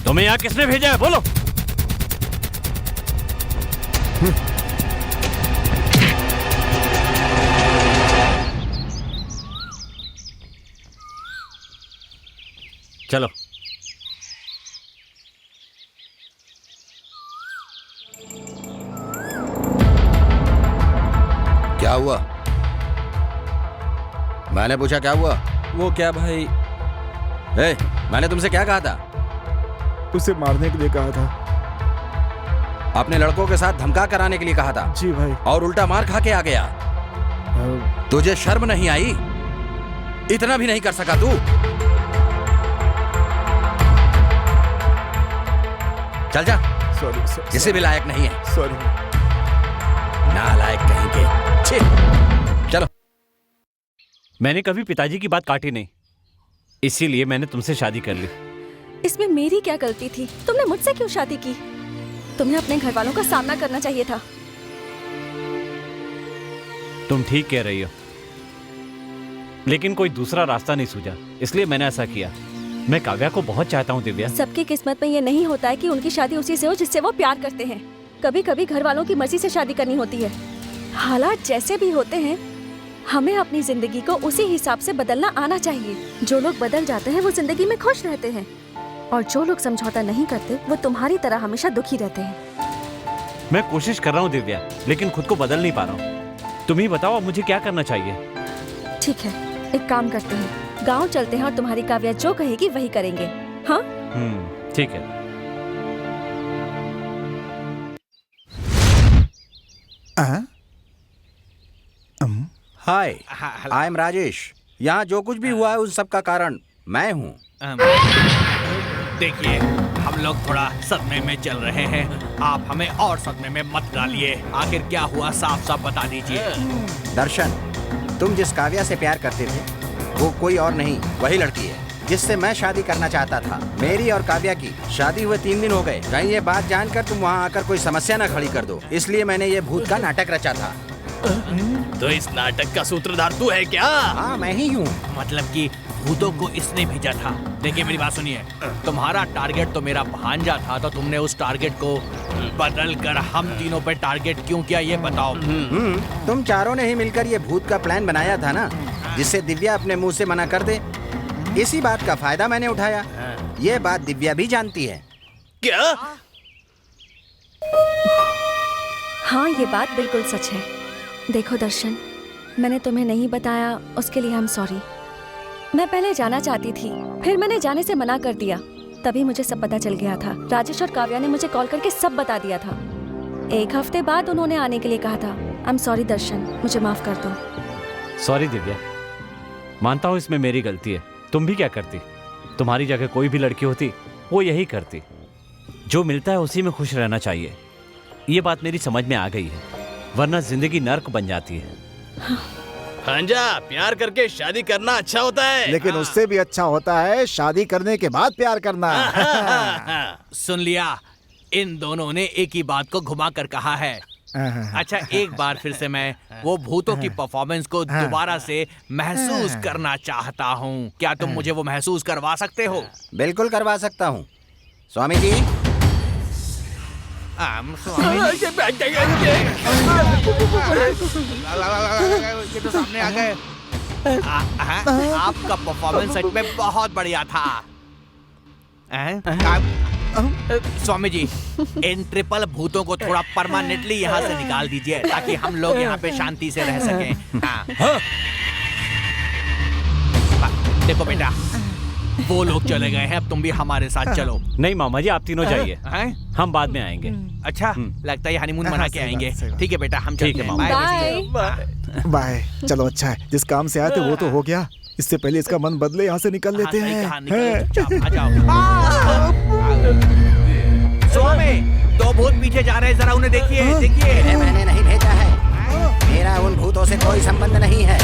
तुम्हें यहाँ किसने भेजा है? बोलो। चलो। क्या हुआ? मैंने पूछा क्या हुआ? वो क्या भाई? मैंने तुमसे क्या कहा था? उसे मारने के लिए कहा था। अपने लड़कों के साथ धमका कराने के लिए कहा था। जी भाई। और उल्टा मार खा के आ गया। तुझे शर्म नहीं आई? इतना भी नहीं कर सका तू? चल जा। सॉरी। किसी भी लायक नहीं है। सॉरी। नालायक कहीं के। छी। चलो। मैंने कभी पिताजी की बात काटी नहीं, इसीलिए मैंने तुमसे शादी कर ली। इसमें मेरी क्या गलती थी? तुमने मुझसे क्यों शादी की? तुम्हें अपने घर वालों का सामना करना चाहिए था। तुम ठीक कह रही हो, लेकिन कोई दूसरा रास्ता नहीं सूझा, इसलिए मैंने ऐसा किया। मैं काव्या को बहुत चाहता हूँ दिव्या। सबकी किस्मत में ये नहीं होता है कि उनकी शादी उसी से हो जिससे वो प्यार करते हैं। कभी कभी घर वालों की मर्जी से शादी करनी होती है। हालात जैसे भी होते हैं, हमें अपनी जिंदगी को उसी हिसाब से बदलना आना चाहिए। जो लोग बदल जाते हैं वो जिंदगी में खुश रहते हैं, और जो लोग समझौता नहीं करते वो तुम्हारी तरह हमेशा दुखी रहते हैं। मैं कोशिश कर रहा हूँ दिव्या, लेकिन खुद को बदल नहीं पा रहा हूँ। तुम ही बताओ अब मुझे क्या करना चाहिए। ठीक है, एक काम करते हैं, गांव चलते हैं और तुम्हारी काव्या जो कहेगी वही करेंगे। हाँ? ठीक है। हाय, आई एम राजेश। यहाँ जो कुछ भी हुआ है उन सब का कारण मैं हूँ। देखिए, हम लोग थोड़ा सदमे में चल रहे हैं, आप हमें और सदमे में मत डालिए। आखिर क्या हुआ, साफ साफ बता दीजिए। दर्शन, तुम जिस काव्या से प्यार करते थे वो कोई और नहीं, वही लड़की है जिससे मैं शादी करना चाहता था। मेरी और काव्या की शादी हुए 3 दिन हो गए। कहीं ये बात जानकर तुम वहाँ आकर कोई समस्या न खड़ी कर दो, इसलिए मैंने ये भूत का नाटक रचा था। तो इस नाटक का सूत्रधार तू है क्या? हाँ, मैं ही हूँ। मतलब कि भूतों को इसने भेजा था। देखिए मेरी बात सुनिए, तुम्हारा टारगेट तो मेरा भांजा था, तो तुमने उस टारगेट को बदल कर हम तीनों पे टारगेट क्यों किया, ये बताओ। तुम चारों ने ही मिलकर ये भूत का प्लान बनाया था ना, जिससे दिव्या अपने मुंह से मना कर दे। इसी बात का फायदा मैंने उठाया। ये बात दिव्या भी जानती है। क्या? हाँ, ये बात बिल्कुल सच है। देखो दर्शन, मैंने तुम्हें नहीं बताया, उसके लिए हम सॉरी। मैं पहले जाना चाहती थी, फिर मैंने जाने से मना कर दिया, तभी मुझे सब पता चल गया था। राजेश और काव्या ने मुझे कॉल करके सब बता दिया था। 1 हफ्ते बाद उन्होंने आने के लिए कहा था। आई एम सॉरी दर्शन, मुझे माफ कर दो। सॉरी दिव्या, मानता हूँ इसमें मेरी गलती है। तुम भी क्या करती? तुम्हारी जगह कोई भी लड़की होती वो यही करती। जो मिलता है उसी में खुश रहना चाहिए। ये बात मेरी समझ में आ गई है, वरना जिंदगी नर्क बन जाती है। भांजा, प्यार करके शादी करना अच्छा होता है, लेकिन उससे भी अच्छा होता है शादी करने के बाद प्यार करना। सुन लिया, इन दोनों ने एक ही बात को घुमा कर कहा है। अच्छा, एक बार फिर से मैं वो भूतों की परफॉर्मेंस को दोबारा से महसूस करना चाहता हूँ। क्या तुम मुझे वो महसूस करवा सकते हो? बिल्कुल करवा सकता हूँ स्वामी जी। ये तो सामने आ गए। आपका परफॉर्मेंस सच में बहुत बढ़िया था। स्वामी जी, इन ट्रिपल भूतों को थोड़ा परमानेंटली यहाँ से निकाल दीजिए, ताकि हम लोग यहाँ पे शांति से रह सकें। देखो बेटा, वो लोग चले गए हैं, अब तुम भी हमारे साथ चलो। नहीं मामा जी, आप तीनों जाइए, हम बाद में आएंगे। अच्छा, लगता है हनीमून मना के आएंगे। ठीक है बेटा, हम चलते हैं। बाय। बाय। चलो, अच्छा है, जिस काम से आए थे वो तो हो गया। इससे पहले इसका मन बदले, यहाँ से निकल लेते हैं। स्वामी, 2 भूत पीछे जा रहे हैं, जरा उन्हें देखिए। देखिए, मैंने नहीं भेजा है, मेरा उन भूतों से कोई संबंध नहीं है।